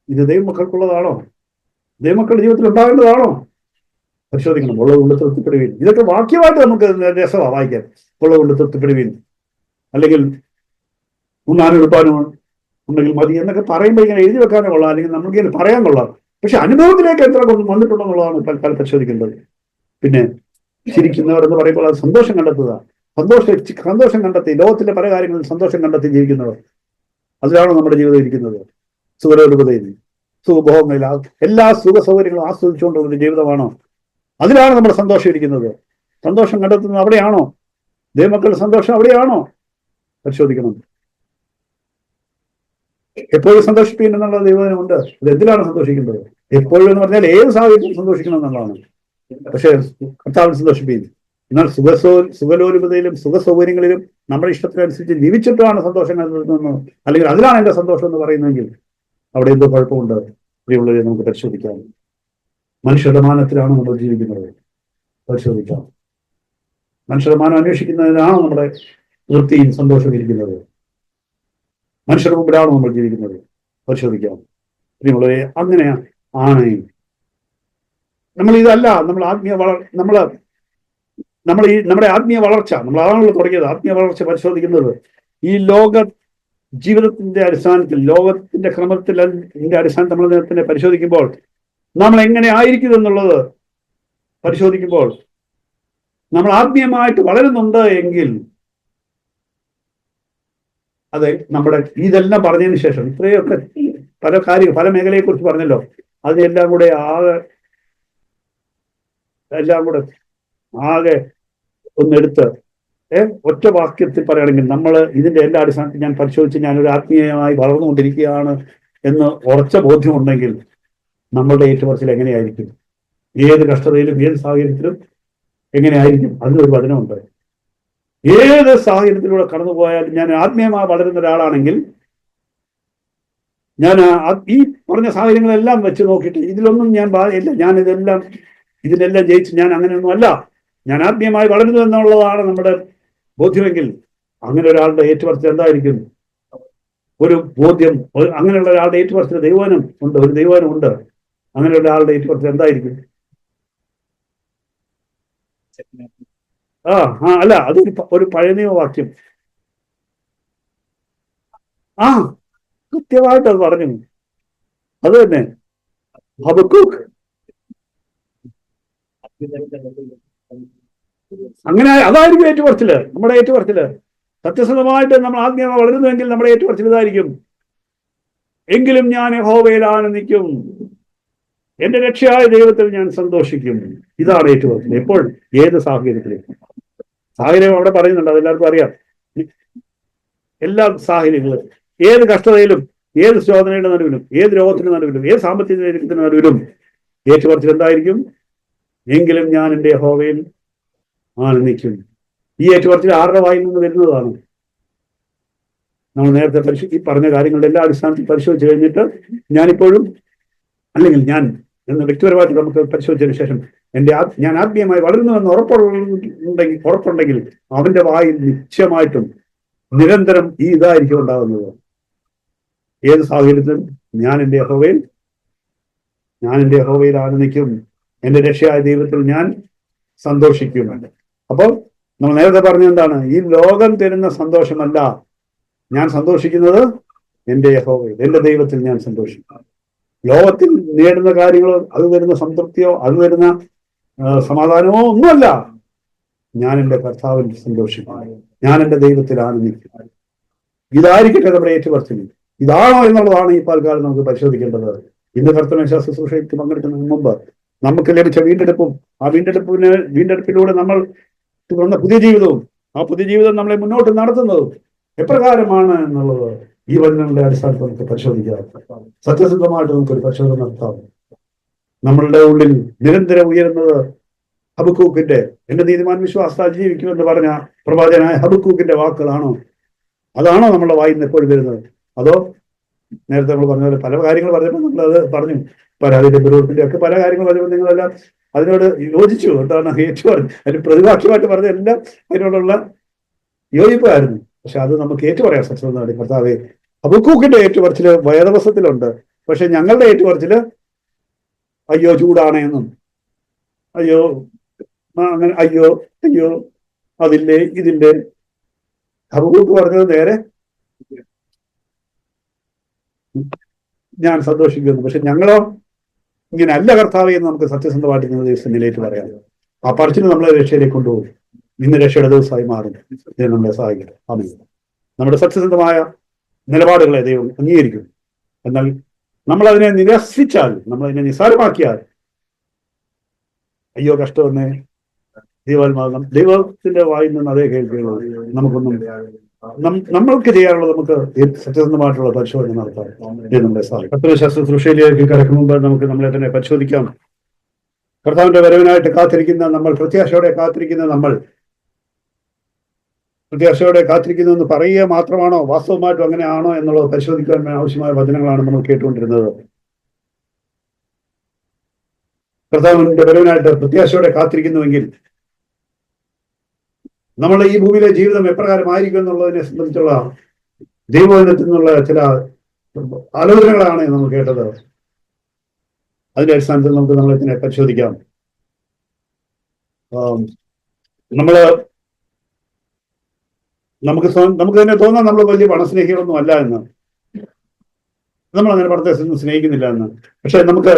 ഇത് ദൈവമക്കൾക്കുള്ളതാണോ? ദൈവമക്കളുടെ ജീവിതത്തിൽ ഉണ്ടാകേണ്ടതാണോ? പരിശോധിക്കണം. ഉള്ളതുകൊണ്ട് തൃപ്തിപ്പെടുവീൻ. ഇതൊക്കെ വാക്യമായിട്ട് നമുക്ക് രസമാണ് വായിക്കാൻ. ഉള്ളതുകൊണ്ട് തൃപ്തിപ്പെടുവീൻ, അല്ലെങ്കിൽ ഉണ്ണാനും ഉണ്ടെങ്കിൽ മതി എന്നൊക്കെ പറയുമ്പോൾ ഇങ്ങനെ എഴുതി വെക്കാനേ കൊള്ളാം, അല്ലെങ്കിൽ നമുക്ക് ഇങ്ങനെ പറയാൻ കൊള്ളാം. പക്ഷെ അനുഭവത്തിലേക്ക് എത്ര വന്നിട്ടുണ്ടെന്നുള്ളതാണ് പരിശോധിക്കേണ്ടത്. പിന്നെ ചിരിക്കുന്നവർ എന്ന് പറയുമ്പോൾ അത് സന്തോഷം കണ്ടെത്തുക. സന്തോഷം കണ്ടെത്തി, ലോകത്തിന്റെ പല കാര്യങ്ങളിൽ സന്തോഷം കണ്ടെത്തി ജീവിക്കുന്നവർ. അതിലാണോ നമ്മുടെ ജീവിതം ഇരിക്കുന്നത്? സുഖലോലുപതയിൽ, സുഖഭോഗങ്ങളിൽ, എല്ലാ സുഖ സൗകര്യങ്ങളും ആസ്വദിച്ചുകൊണ്ടുള്ള ഒരു ജീവിതമാണോ? അതിലാണ് നമ്മുടെ സന്തോഷം ഇരിക്കുന്നത്? സന്തോഷം കണ്ടെത്തുന്നത് അവിടെയാണോ? ദൈവമക്കളുടെ സന്തോഷം അവിടെയാണോ? പരിശോധിക്കണം. എപ്പോഴും സന്തോഷിപ്പിക്കണം എന്നുള്ള ദൈവമുണ്ട്. ഇത് എന്തിലാണ് സന്തോഷിക്കേണ്ടത്? എപ്പോഴും എന്ന് പറഞ്ഞാൽ ഏത് സാഹചര്യത്തിൽ സന്തോഷിക്കണം എന്നുള്ളതാണ്. പക്ഷേ കർത്താവിനെ സന്തോഷിപ്പിക്കുന്നു. എന്നാൽ സുഖലോലുപതയിലും സുഖ സൗകര്യങ്ങളിലും നമ്മുടെ ഇഷ്ടത്തിനനുസരിച്ച് ജീവിച്ചിട്ടാണ് സന്തോഷം കണ്ടെത്തുന്നത്, അല്ലെങ്കിൽ അതിലാണ് എന്റെ സന്തോഷം എന്ന് പറയുന്നതെങ്കിൽ അവിടെ എന്തോ കുഴപ്പമുണ്ട്. പ്രിയമുള്ളവരെ, നമുക്ക് പരിശോധിക്കാം. മനുഷ്യരുടെ മാനത്തിലാണ് നമ്മൾ ജീവിക്കുന്നത്? പരിശോധിക്കാം. മനുഷ്യരുടെ മാനം അന്വേഷിക്കുന്നതിനാണ് നമ്മുടെ വൃത്തിയും സന്തോഷവും ഇരിക്കുന്നത്? മനുഷ്യരുടെ മുമ്പിലാണോ നമ്മൾ ജീവിക്കുന്നത്? പരിശോധിക്കാം. പ്രിയമുള്ളവരെ, അങ്ങനെ ആണ് നമ്മൾ ഇതല്ല നമ്മൾ നമ്മുടെ ആത്മീയ വളർച്ച, നമ്മൾ അതാണല്ലോ തുടങ്ങിയത്. ആത്മീയ വളർച്ച പരിശോധിക്കുന്നത് ഈ ലോക ജീവിതത്തിന്റെ അടിസ്ഥാനത്തിൽ, ലോകത്തിന്റെ ക്രമത്തിന്റെ അടിസ്ഥാനത്തിൽ നമ്മൾ തന്നെ പരിശോധിക്കുമ്പോൾ നമ്മൾ എങ്ങനെ ആയിരിക്കും എന്നുള്ളത് പരിശോധിക്കുമ്പോൾ നമ്മൾ ആത്മീയമായിട്ട് വളരുന്നുണ്ട് എങ്കിൽ അതെ നമ്മുടെ ഇതെല്ലാം പറഞ്ഞതിന് ശേഷം ഇത്രയൊക്കെ പല മേഖലയെക്കുറിച്ച് പറഞ്ഞല്ലോ, അതിനെല്ലാം കൂടെ ആകെ ഒന്നെടുത്ത് ഒറ്റ വാക്യത്തിൽ പറയുകയാണെങ്കിൽ നമ്മൾ ഇതിന്റെ എല്ലാ അടിസ്ഥാനത്തിൽ ഞാൻ പരിശോധിച്ച് ഞാനൊരു ആത്മീയമായി വളർന്നുകൊണ്ടിരിക്കുകയാണ് എന്ന് ഉറച്ച ബോധ്യമുണ്ടെങ്കിൽ നമ്മളുടെ ഏറ്റുപറച്ചിൽ എങ്ങനെയായിരിക്കും? ഏത് കഷ്ടതയിലും ഏത് സാഹചര്യത്തിലും എങ്ങനെയായിരിക്കും? അതിനൊരു വചനമുണ്ട്. ഏത് സാഹചര്യത്തിലൂടെ കടന്നുപോയാലും ഞാൻ ആത്മീയമായി വളരുന്ന ഒരാളാണെങ്കിൽ ഞാൻ ഈ പറഞ്ഞ സാഹചര്യങ്ങളെല്ലാം വെച്ച് നോക്കിയിട്ട് ഇതിലൊന്നും ഞാൻ ഇല്ല, ഞാൻ ഇതിനെല്ലാം ജയിച്ച് ഞാൻ അങ്ങനെയൊന്നും അല്ല, ഞാൻ ആത്മീയമായി വളരുന്നു എന്നുള്ളതാണ് നമ്മുടെ ബോധ്യമെങ്കിൽ അങ്ങനെ ഒരാളുടെ ഏറ്റുപറച്ചിൽ എന്തായിരിക്കും? ഒരു ബോധ്യം, അങ്ങനെയുള്ള ഒരാളുടെ ഏറ്റുപറച്ചിൽ ദൈവവചനം ഉണ്ട്, ഒരു ദൈവവചനം ഉണ്ട്. അങ്ങനെ ഒരാളുടെ ഏറ്റുപറച്ചിൽ എന്തായിരിക്കും? അല്ല, അതൊരു പഴയ നിയമവാക്യം. കൃത്യമായിട്ട് അത് പറഞ്ഞു. അത് തന്നെ ഹബക്കൂക്ക്. അങ്ങനെ അതായിരിക്കും ഏറ്റുപറച്ചില്, നമ്മുടെ ഏറ്റുപറച്ചില്. സത്യസന്ധമായിട്ട് നമ്മൾ ആത്മീയമായി വളരുന്നുവെങ്കിൽ നമ്മുടെ ഏറ്റുപറച്ചിൽ ഇതായിരിക്കും: എങ്കിലും ഞാൻ യഹോവയിൽ ആനന്ദിക്കും, എന്റെ രക്ഷയായ ദൈവത്തിൽ ഞാൻ സന്തോഷിക്കും. ഇതാണ് ഏറ്റുപറച്ചിൽ. എപ്പോൾ? ഏത് സാഹചര്യത്തിലും. സാഹചര്യം അവിടെ പറയുന്നുണ്ട്, അതെല്ലാവർക്കും അറിയാം. എല്ലാ സാഹചര്യങ്ങളും, ഏത് കഷ്ടതയിലും, ഏത് ശോധനയുടെ നടുവിലും, ഏത് രോഗത്തിന്റെ നടുവിലും, ഏത് സാമ്പത്തിക ഞെരുക്കത്തിന്റെ നടുവിലും ഏറ്റുപറച്ചിൽ എന്തായിരിക്കും? എങ്കിലും ഞാൻ എൻ്റെ യഹോവയിൽ ആനന്ദിക്കും. ഈ ഏറ്റുപറച്ചിൽ ആരുടെ വായിൽ നിന്ന് വരുന്നതാണ്? നമ്മൾ നേരത്തെ ഈ പറഞ്ഞ കാര്യങ്ങളുടെ എല്ലാ അടിസ്ഥാനത്തിൽ പരിശോധിച്ച് കഴിഞ്ഞിട്ട് ഞാനിപ്പോഴും, അല്ലെങ്കിൽ ഞാൻ എന്ന് വ്യക്തിപരമായിട്ട് നമുക്ക് പരിശോധിച്ചതിന് ശേഷം ഞാൻ ആത്മീയമായി വളരുന്നുവെന്ന് ഉറപ്പുണ്ടെങ്കിൽ അവന്റെ വായിൽ നിശ്ചയമായിട്ടും നിരന്തരം ഈ ഇതായിരിക്കും ഉണ്ടാകുന്നത്: ഏത് സാഹചര്യത്തിലും ഞാൻ എൻ്റെ യഹോവയിൽ ആനന്ദിക്കും, എന്റെ രക്ഷയായ ദൈവത്തിൽ ഞാൻ സന്തോഷിക്കും. അപ്പോൾ നമ്മൾ നേരത്തെ പറഞ്ഞ എന്താണ്? ഈ ലോകം തരുന്ന സന്തോഷമല്ല ഞാൻ സന്തോഷിക്കുന്നത്, എൻ്റെ യഹോവയിൽ, എൻ്റെ ദൈവത്തിൽ ഞാൻ സന്തോഷിക്കും. ലോകത്തിൽ നേടുന്ന കാര്യങ്ങളോ, അത് തരുന്ന സംതൃപ്തിയോ, അത് തരുന്ന സമാധാനമോ ഒന്നുമല്ല. ഞാൻ എൻ്റെ കർത്താവിൽ സന്തോഷിക്കും, ഞാൻ എൻ്റെ ദൈവത്തിൽ ആനന്ദിക്കും. ഇതായിരിക്കട്ടെ നമ്മുടെ ഏറ്റുപറച്ചിൽ. ഇതാണോ എന്നുള്ളതാണ് ഈ പാൽക്കാലം നമുക്ക് പരിശോധിക്കേണ്ടത്. ഇന്ന് കർത്തമേശ ശുശ്രൂഷയ്ക്ക് പങ്കെടുക്കുന്നതിന് മുമ്പ് നമുക്ക് ലഭിച്ച വീണ്ടെടുപ്പും, ആ വീണ്ടെടുപ്പിലൂടെ നമ്മൾ വന്ന പുതിയ ജീവിതവും, ആ പുതിയ ജീവിതം നമ്മളെ മുന്നോട്ട് നടത്തുന്നതും എപ്രകാരമാണ് എന്നുള്ളത് ഈ വചനങ്ങളുടെ അടിസ്ഥാനത്തിൽ നമുക്ക് പരിശോധിക്കാം. സത്യസന്ധമായിട്ട് നമുക്കൊരു പരിശോധന നടത്താം. നമ്മളുടെ ഉള്ളിൽ നിരന്തരം ഉയരുന്നത് ഹബക്കൂക്കിന്റെ എന്റെ നീതിമാൻ വിശ്വാസത്താൽ ജീവിക്കുമെന്ന് പറഞ്ഞ പ്രവാചകനായ ഹബക്കൂക്കിന്റെ വാക്കുകളാണോ? അതാണോ നമ്മുടെ വായിൽ നിന്ന് എപ്പോഴും വരുന്നത്? അതോ നേരത്തെ നമ്മൾ പറഞ്ഞ പോലെ പല കാര്യങ്ങൾ പറഞ്ഞപ്പോൾ നമ്മളത് പറഞ്ഞു, പരാതിയുടെ വിരോധത്തിന്റെ ഒക്കെ പല കാര്യങ്ങൾ പറഞ്ഞപ്പോൾ നിങ്ങളെല്ലാം അതിനോട് യോജിച്ചു. എന്താണ് അതിന് പ്രതിപക്ഷമായിട്ട് പറഞ്ഞ എല്ലാം അതിനോടുള്ള യോജിപ്പായിരുന്നു. പക്ഷെ അത് നമുക്ക് ഏറ്റുപറയാൻ സത്യസന്ധമാണ്. കർത്താവേ, ഹബക്കൂക്കിന്റെ ഏറ്റുപറച്ചില് വേദവസത്തിലുണ്ട്, പക്ഷെ ഞങ്ങളുടെ ഏറ്റുപറച്ചില് അയ്യോ ചൂടാണെന്നും, അയ്യോ അങ്ങനെ, അയ്യോ അതില്ലേ ഇതില്ലേ. ഹബക്കൂക്ക് പറഞ്ഞത് നേരെ ഞാൻ സന്തോഷിക്കുന്നു. പക്ഷെ ഞങ്ങളോ ഇങ്ങനെ അല്ല കർത്താവേ എന്ന് നമുക്ക് സത്യസന്ധമായിട്ട് ദിവസം നിലയിട്ട് പറയാം. ആ പറച്ചിന് നമ്മളെ രക്ഷയിലേക്ക് കൊണ്ടുപോകും. ഇന്ന് രക്ഷയുടെ ദിവസമായി മാറും. ദൈവം നമ്മളെ സഹായിക്കട്ടെ. ആമേൻ. നമ്മുടെ സത്യസന്ധമായ നിലപാടുകളെ ദൈവം അംഗീകരിക്കും. എന്നാൽ നമ്മളതിനെ നിരസിച്ചാൽ, നമ്മളതിനെ നിസ്സാരമാക്കിയാൽ, അയ്യോ കഷ്ടമെന്ന് ദൈവാത്മാകം ദൈവത്തിന്റെ വായിൽ നിന്ന് അതേ കേൾക്കുകയുള്ളൂ. നമുക്കൊന്നും നമ്മൾക്ക് ചെയ്യാനുള്ളത് നമുക്ക് സത്യസന്ധമായിട്ടുള്ള പരിശോധന നടത്താം. നമ്മളെ സഹായിക്കും. തത്വശാസ്ത്ര ശുശ്രൂഷയിലേക്ക് കടക്കും മുമ്പ് നമുക്ക് നമ്മളെ തന്നെ പരിശോധിക്കാം. കർത്താവിന്റെ വരവിനായിട്ട് കാത്തിരിക്കുന്ന നമ്മൾ, പ്രത്യാശയോടെ കാത്തിരിക്കുന്നു എന്ന് പറയുക മാത്രമാണോ, വാസ്തവമായിട്ടും അങ്ങനെയാണോ എന്നുള്ളത് പരിശോധിക്കാൻ ആവശ്യമായ വചനങ്ങളാണ് നമ്മൾ കേട്ടുകൊണ്ടിരുന്നത്. കർത്താവിന്റെ വരവിനായിട്ട് പ്രത്യാശയോടെ കാത്തിരിക്കുന്നുവെങ്കിൽ നമ്മുടെ ഈ ഭൂമിയിലെ ജീവിതം എപ്രകാരമായിരിക്കും എന്നുള്ളതിനെ സംബന്ധിച്ചുള്ള ദൈവവചനത്തിൽ നിന്നുള്ള ചില ആലോചനകളാണ് നമ്മൾ കേട്ടത്. അതിന്റെ അടിസ്ഥാനത്തിൽ നമുക്ക് നമ്മളതിനെ പരിശോധിക്കാം. നമുക്ക് തന്നെ തോന്നാം നമ്മൾ വലിയ പണസ്നേഹികളൊന്നും അല്ല എന്ന്, നമ്മൾ അങ്ങനെ പണത്തെ സ്നേഹിക്കുന്നില്ല എന്ന്. പക്ഷെ നമുക്ക്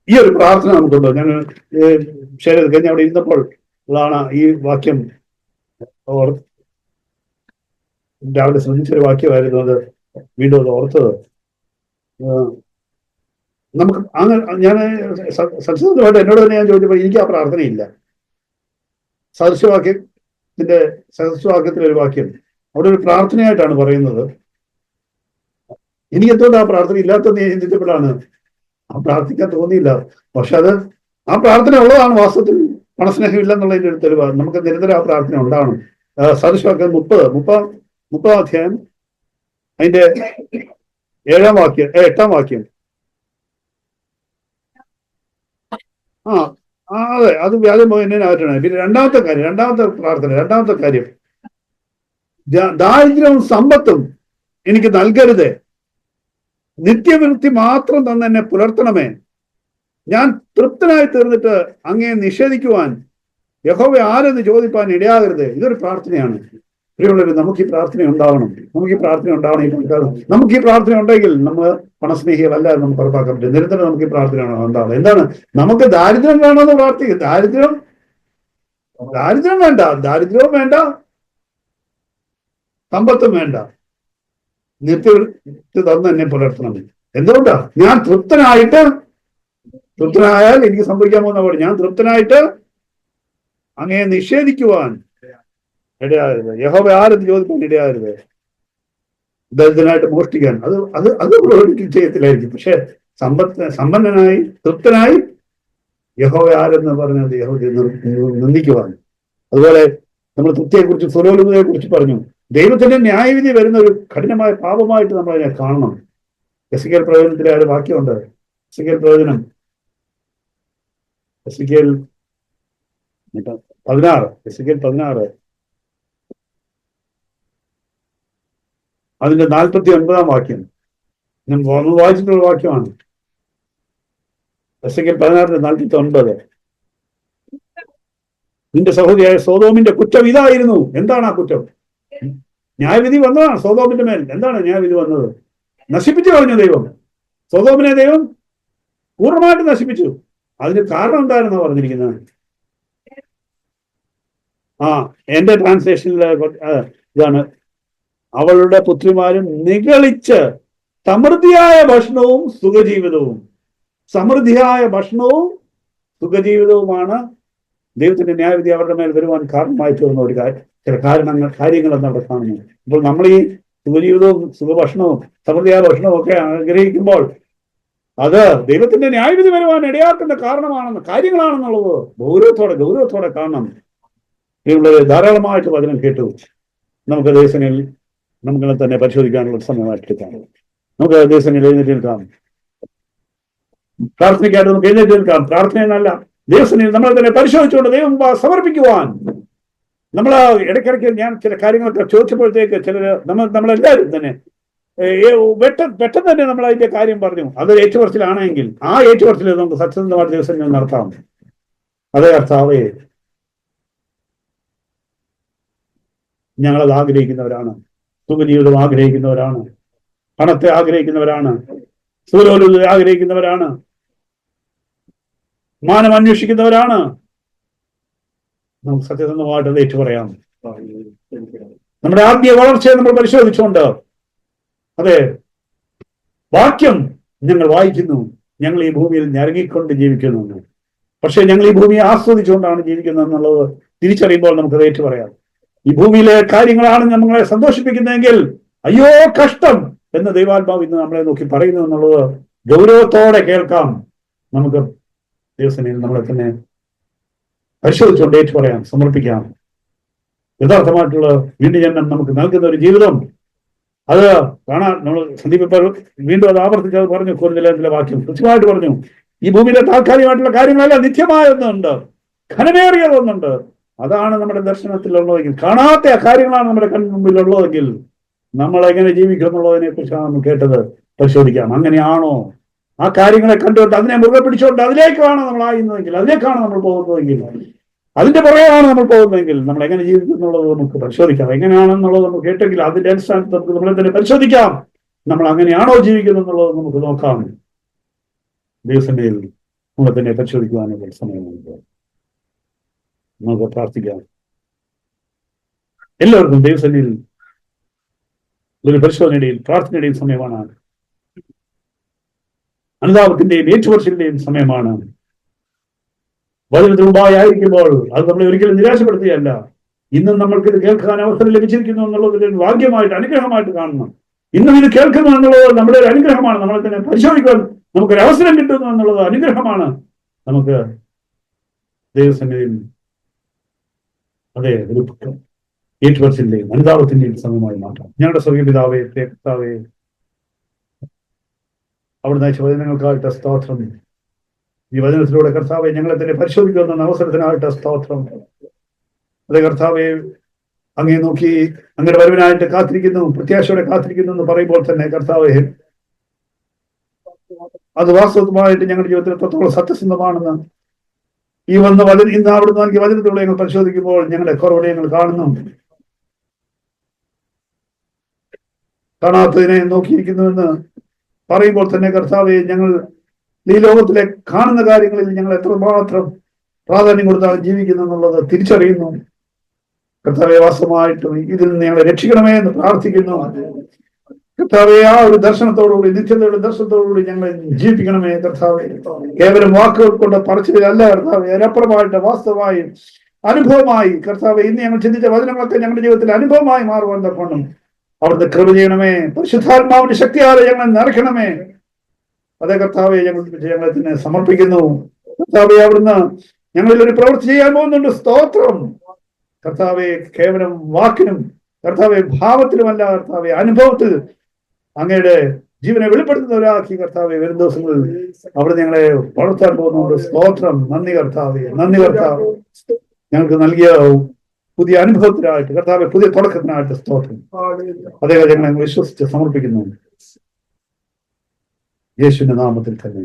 ഈ ഒരു പ്രാർത്ഥന നമുക്കുണ്ടോ? ഞാൻ ഷെയർ ചെയ്ത് കഴിഞ്ഞ് അവിടെ ഇരുന്നപ്പോൾ ഉള്ളതാണ് ഈ വാക്യം രാവിലെ ശ്രദ്ധിച്ചൊരു വാക്യമായിരുന്നു. അത് വീണ്ടും അത് ഓർത്തത്. നമുക്ക് ഞാൻ സത്യസന്ധമായിട്ട് എന്നോട് തന്നെ ഞാൻ ചോദിച്ചപ്പോൾ എനിക്ക് ആ പ്രാർത്ഥനയില്ല. സദൃശവാക്യത്തിലൊരു വാക്യം അവിടെ ഒരു പ്രാർത്ഥനയായിട്ടാണ് പറയുന്നത്. എനിക്ക് എന്തുകൊണ്ട് ആ പ്രാർത്ഥന ഇല്ലാത്തതെന്ന് ഞാൻ ചിന്തിച്ചപ്പോഴാണ് ആ പ്രാർത്ഥിക്കാൻ തോന്നിയില്ല. പക്ഷെ അത് ആ പ്രാർത്ഥന ഉള്ളതാണ് വാസ്തവത്തിൽ. പണസ്നേഹം ഇല്ലെന്നുള്ളതിന്റെ ഒരു തെളിവ്. നമുക്ക് നിരന്തരം ആ പ്രാർത്ഥന ഉണ്ടാവണം. സദൃശവാക്യം 30 അധ്യായം അതിന്റെ 8-ാം വാക്യം. അതെ, അത് വ്യാജം എന്നതിനായിട്ടാണ്. പിന്നെ രണ്ടാമത്തെ കാര്യം ദാരിദ്ര്യവും സമ്പത്തും എനിക്ക് നൽകരുതേ, നിത്യവൃത്തി മാത്രം തന്നെ എന്നെ പുലർത്തണമേ. ഞാൻ തൃപ്തനായി തീർന്നിട്ട് അങ്ങയെ നിഷേധിക്കുവാൻ യഹോവ ആരെന്ന് ചോദിപ്പാൻ ഇടയാകരുത്. ഇതൊരു പ്രാർത്ഥനയാണ്. പ്രിയമുള്ളവർ, നമുക്ക് ഈ പ്രാർത്ഥന ഉണ്ടാവണം. നമുക്ക് ഈ പ്രാർത്ഥന ഉണ്ടെങ്കിൽ നമ്മൾ പണസ്നേഹികളല്ല നമുക്ക് ഉറപ്പാക്കാൻ പറ്റും. നിരന്തരം നമുക്ക് ഈ പ്രാർത്ഥന ഉണ്ടാവണം. എന്താണ്? നമുക്ക് ദാരിദ്ര്യം വേണമെന്ന് പ്രാർത്ഥിക്കും. ദാരിദ്ര്യം വേണ്ട, ദാരിദ്ര്യവും വേണ്ട, സമ്പത്തും വേണ്ട, നിത്യവൃത്തി തന്നെ എന്നെ പുലർത്തണം. എന്തുകൊണ്ടാ? ഞാൻ തൃപ്തനായാൽ എനിക്ക് സംഭവിക്കാൻ പോകുന്ന പോലെ ഞാൻ തൃപ്തനായിട്ട് അങ്ങയെ നിഷേധിക്കുവാൻ ഇടയാകരുത്. യഹോവ ആരെന്ന് ചോദിക്കാൻ ഇടയാകരുത്. ദരിദ്രനായിട്ട് മോഷ്ടിക്കാൻ അത് ഒരിക്കലും ചെയ്യത്തില്ലായിരിക്കും. പക്ഷെ സമ്പന്നനായി തൃപ്തനായി യഹോവ ആരെന്ന് പറഞ്ഞത് യഹോവ നിന്ദിക്കുവാൻ. അതുപോലെ നമ്മൾ തൃപ്തിയെക്കുറിച്ച്, സ്വലോലുപതയെക്കുറിച്ച് പറഞ്ഞു. ദൈവത്തിന്റെ ന്യായവിധി വരുന്ന ഒരു കഠിനമായ പാപമായിട്ട് നമ്മൾ അതിനെ കാണണം. എസെക്കിയേൽ പ്രവചനത്തിലെ ഒരു വാക്യമുണ്ട്. എസെക്കിയേൽ 16 അതിന്റെ 49-ാം വാക്യം ഞാൻ വായിച്ചിട്ടുള്ള വാക്യമാണ്. എസെക്കിയേൽ 16:49. നിന്റെ സഹോദരിയായ സോദോമിന്റെ കുറ്റം ഇതായിരുന്നു. എന്താണ് ആ കുറ്റം? ന്യായവിധി വന്നതാണ് സോദോമിന്റെ മേൽ. എന്താണ് ന്യായവിധി വന്നത്? നശിപ്പിച്ചു കളഞ്ഞു ദൈവം. സോദോമിനെ ദൈവം പൂർണ്ണമായിട്ട് നശിപ്പിച്ചു. അതിന് കാരണം എന്താണെന്നാ പറഞ്ഞിരിക്കുന്നത്? എന്റെ ട്രാൻസ്ലേഷനിൽ ഇതാണ്: അവളുടെ പുത്രിമാരും നിഗളിച്ച് സമൃദ്ധിയായ ഭക്ഷണവും സുഖജീവിതവുമാണ് ദൈവത്തിന്റെ ന്യായവിധി അവരുടെ മേൽ വരുവാൻ കാരണമായി തീർന്ന ഒരു ചില കാര്യങ്ങൾ എന്നവിടെ കാണുന്നു. അപ്പോൾ നമ്മൾ ഈ സുഖജീവിതവും സുഖഭക്ഷണവും സമൃദ്ധിയായ ഭക്ഷണവും ഒക്കെ ആഗ്രഹിക്കുമ്പോൾ അത് ദൈവത്തിന്റെ ന്യായവിധി വരുവാൻ ഇടയാക്കുന്ന കാര്യങ്ങളാണെന്നുള്ളത് ഗൗരവത്തോടെ കാണണം. ഇതിനുള്ളത് ധാരാളമായിട്ട് വചനം കേട്ടു. നമുക്ക് ദിവസങ്ങളിൽ നമ്മളെ തന്നെ പരിശോധിക്കാനുള്ള സമയമായിട്ടെടുക്കാം. നമുക്ക് ദിവസങ്ങളിൽ എഴുന്നേറ്റ് നിൽക്കാം. പ്രാർത്ഥനയ്ക്കായിട്ട് നമുക്ക് എഴുന്നേറ്റ് നിൽക്കാം. പ്രാർത്ഥന എന്നല്ല, ദിവസങ്ങളിൽ നമ്മളെ തന്നെ പരിശോധിച്ചുകൊണ്ട് ദൈവം സമർപ്പിക്കുവാൻ. നമ്മൾ ഇടയ്ക്കിടയ്ക്ക് ഞാൻ ചില കാര്യങ്ങളൊക്കെ ചോദിച്ചപ്പോഴത്തേക്ക് നമ്മളെല്ലാവരും തന്നെ പെട്ടെന്ന് തന്നെ നമ്മൾ അതിന്റെ കാര്യം പറഞ്ഞു. അതൊരു ഏറ്റുപറച്ചിലാണെങ്കിൽ ആ ഏറ്റുപറച്ചിൽ നമുക്ക് സത്യസന്ധമായ ദിവസങ്ങൾ നടത്താം. അതേ കർത്താവേ, ഞങ്ങളത് ആഗ്രഹിക്കുന്നവരാണ്. സുഖജീവിതം ആഗ്രഹിക്കുന്നവരാണ്. പണത്തെ ആഗ്രഹിക്കുന്നവരാണ്. സുഖലോലുപത ആഗ്രഹിക്കുന്നവരാണ്. മാനം അന്വേഷിക്കുന്നവരാണ്. നമുക്ക് സത്യസന്ധമായിട്ട് അത് ഏറ്റുപറയാം. നമ്മുടെ ആത്മീയ വളർച്ചയെ നമ്മൾ പരിശോധിച്ചുകൊണ്ട്, അതെ, വാക്യം ഞങ്ങൾ വായിക്കുന്നു, ഞങ്ങൾ ഈ ഭൂമിയിൽ ഞരങ്ങിക്കൊണ്ട് ജീവിക്കുന്നു, പക്ഷെ ഞങ്ങൾ ഈ ഭൂമിയെ ആസ്വദിച്ചുകൊണ്ടാണ് ജീവിക്കുന്നത് എന്നുള്ളത് തിരിച്ചറിയുമ്പോൾ നമുക്കത് ഏറ്റുപറയാം. ഈ ഭൂമിയിലെ കാര്യങ്ങളാണ് നമ്മളെ സന്തോഷിപ്പിക്കുന്നതെങ്കിൽ അയ്യോ കഷ്ടം എന്ന് ദൈവാത്മാവ് ഇന്ന് നമ്മളെ നോക്കി പറയുന്നു എന്നുള്ളത് ഗൗരവത്തോടെ കേൾക്കാം. നമുക്ക് ദൈവസേനയിൽ നമ്മളെ തന്നെ പരിശോധിച്ചുകൊണ്ട് ഏറ്റുപറയാം, സമർപ്പിക്കാം. യഥാർത്ഥമായിട്ടുള്ള വീണ്ടും ജന്മം നമുക്ക് നൽകുന്ന ഒരു ജീവിതം, അത് കാണാൻ നമ്മൾ സന്ദീപ് വീണ്ടും അത് ആവർത്തിച്ച് അത് പറഞ്ഞു. കൊരിന്ത്യലേഖനത്തിലെ വാക്യം കൃത്യമായിട്ട് പറഞ്ഞു, ഈ ഭൂമിയിലെ താൽക്കാലികമായിട്ടുള്ള കാര്യങ്ങളെല്ലാം നിത്യമായ ഒന്നുണ്ട്, ഘനമേറിയതൊന്നുണ്ട്. അതാണ് നമ്മുടെ ദർശനത്തിലുള്ളതെങ്കിൽ, കാണാത്ത ആ കാര്യങ്ങളാണ് നമ്മുടെ കൺമുമ്പിലുള്ളതെങ്കിൽ നമ്മൾ എങ്ങനെ ജീവിക്കും എന്നുള്ളതിനെ കുറിച്ചാണ് നമ്മൾ കേട്ടത്. പരിശോധിക്കാം, അങ്ങനെയാണോ? ആ കാര്യങ്ങളെ കണ്ടുകൊണ്ട് അതിനെ മുറുകെ പിടിച്ചുകൊണ്ട് അതിലേക്കാണ് നമ്മൾ ആയിരുന്നതെങ്കിൽ, അതിലേക്കാണ് നമ്മൾ പോകുന്നതെങ്കിൽ, അതിന്റെ പുറകെയാണ് നമ്മൾ പോകുന്നതെങ്കിൽ നമ്മൾ എങ്ങനെ ജീവിക്കും എന്നുള്ളത് നമുക്ക് പരിശോധിക്കാം. എങ്ങനെയാണെന്നുള്ളത് നമുക്ക് കേട്ടെങ്കിൽ അതിന്റെ അടിസ്ഥാനത്തിൽ നമുക്ക് നമ്മളെ തന്നെ പരിശോധിക്കാം. നമ്മൾ അങ്ങനെയാണോ ജീവിക്കുന്നത് എന്നുള്ളത് നമുക്ക് നോക്കാം. ദൈവസേനയിൽ നമ്മളെ തന്നെ പരിശോധിക്കുവാനുള്ള സമയമുണ്ട്. നമുക്ക് പ്രാർത്ഥിക്കാം. എല്ലാവർക്കും ദൈവസേനയിൽ ഒരു പരിശോധനയുടെയും പ്രാർത്ഥനയുടെയും സമയമാണ്. അനുതാപത്തിന്റെയും ഏറ്റുപറച്ചിലിന്റെയും സമയമാണ്. വചനത്തിന് മുമ്പായിരിക്കുമ്പോൾ അത് നമ്മളെ ഒരിക്കലും നിരാശപ്പെടുത്തുകയല്ല. ഇന്നും നമ്മൾക്ക് ഇത് കേൾക്കാൻ അവസരം ലഭിച്ചിരിക്കുന്നു എന്നുള്ളത് ഒരു ഭാഗ്യമായിട്ട്, അനുഗ്രഹമായിട്ട് കാണണം. ഇന്നും ഇത് കേൾക്കുന്നു എന്നുള്ളത് നമ്മുടെ ഒരു അനുഗ്രഹമാണ്. നമ്മളെ തന്നെ പരിശോധിക്കാൻ നമുക്കൊരു അവസരം കിട്ടുന്നു എന്നുള്ളത് അനുഗ്രഹമാണ്. നമുക്ക് ദൈവസന്നിധിയിൽ അതെ ഒരു ഏറ്റുപറച്ചിലിന്റെയും അനുതാപത്തിന്റെയും സമയമായി മാറ്റാം. ഞങ്ങളുടെ സ്വർഗീയ പിതാവേ, കർത്താവേ, അവിടുന്ന് അയച്ച വചനങ്ങൾക്കായിട്ട് സ്തോത്രം. ഈ വചനത്തിലൂടെ കർത്താവെ ഞങ്ങളെ തന്നെ പരിശോധിക്കുന്ന അവസരത്തിനായിട്ട് സ്തോത്രം. അതെ കർത്താവെ, അങ്ങേ നോക്കി അങ്ങയുടെ വരവിനായിട്ട് കാത്തിരിക്കുന്നു, പ്രത്യാശയോടെ കാത്തിരിക്കുന്നു എന്ന് പറയുമ്പോൾ തന്നെ കർത്താവെ, അത് വാസ്തവമായിട്ട് ഞങ്ങളുടെ ജീവിതത്തിൽ എത്രത്തോളം സത്യസന്ധമാണെന്ന് ഈ ഇന്ന് അവിടുന്ന് നൽകിയ വചനത്തിലൂടെ ഞങ്ങൾ പരിശോധിക്കുമ്പോൾ ഞങ്ങളുടെ കുറവുകളെ ഞങ്ങൾ കാണുന്നു. കാണാത്തതിനെ നോക്കിയിരിക്കുന്നുവെന്ന് പറയുമ്പോൾ തന്നെ കർത്താവെ, ഞങ്ങൾ ഈ ലോകത്തിലെ കാണുന്ന കാര്യങ്ങളിൽ ഞങ്ങൾ എത്രമാത്രം പ്രാധാന്യം കൊടുത്താണ് ജീവിക്കുന്നു എന്നുള്ളത് തിരിച്ചറിയുന്നു. കർത്താവെ, വാസ്തവമായിട്ടും ഇതിൽ നിന്ന് ഞങ്ങളെ രക്ഷിക്കണമേ എന്ന് പ്രാർത്ഥിക്കുന്നു. കർത്താവെ, ആ ഒരു ദർശനത്തോടുകൂടി, നിത്യതയുടെ ദർശനത്തോടുകൂടി ഞങ്ങളെ ജീവിപ്പിക്കണമേ കർത്താവെ. കേവലം വാക്കുകൾ കൊണ്ട് പറച്ചിലല്ല കർത്താവെ, അതിനപ്പുറമായിട്ട് വാസ്തവമായി അനുഭവമായി കർത്താവെ, ഇന്ന് ഞങ്ങൾ ചിന്തിച്ച വചനങ്ങളൊക്കെ ഞങ്ങളുടെ ജീവിതത്തിൽ അനുഭവമായി മാറുവാൻ തക്കണം. അവിടുത്തെ കൃപ ചെയ്യണമേ. പരിശുദ്ധാത്മാവിന്റെ ശക്തിയാലെ ഞങ്ങളെ നിറയ്ക്കണമേ. അതേ കർത്താവെ, ഞങ്ങളെ തന്നെ സമർപ്പിക്കുന്നു. കർത്താവെ, അവിടുന്ന് ഞങ്ങളിൽ ഒരു പ്രവൃത്തി ചെയ്യാൻ പോകുന്നുണ്ട്. സ്തോത്രം കർത്താവെ. കേവലം വാക്കിനും കർത്താവെ ഭാവത്തിലുമല്ല കർത്താവെ, അനുഭവത്തിൽ അങ്ങയുടെ ജീവനെ വെളിപ്പെടുത്തുന്നവരാക്കി കർത്താവെ വരും ദിവസങ്ങളിൽ അവിടെ ഞങ്ങളെ വളർത്താൻ പോകുന്നുണ്ട്. സ്തോത്രം. നന്ദി കർത്താവെ, നന്ദി കർത്താവ്. ഞങ്ങൾക്ക് നൽകിയ പുതിയ അനുഭവത്തിനായിട്ട് കർത്താവെ, പുതിയ തുടക്കത്തിനായിട്ട് സ്തോത്രം. അതേ ഞങ്ങളെ വിശ്വസിച്ച് സമർപ്പിക്കുന്നു യേശുവിന്റെ നാമത്തിൽ തന്നെ.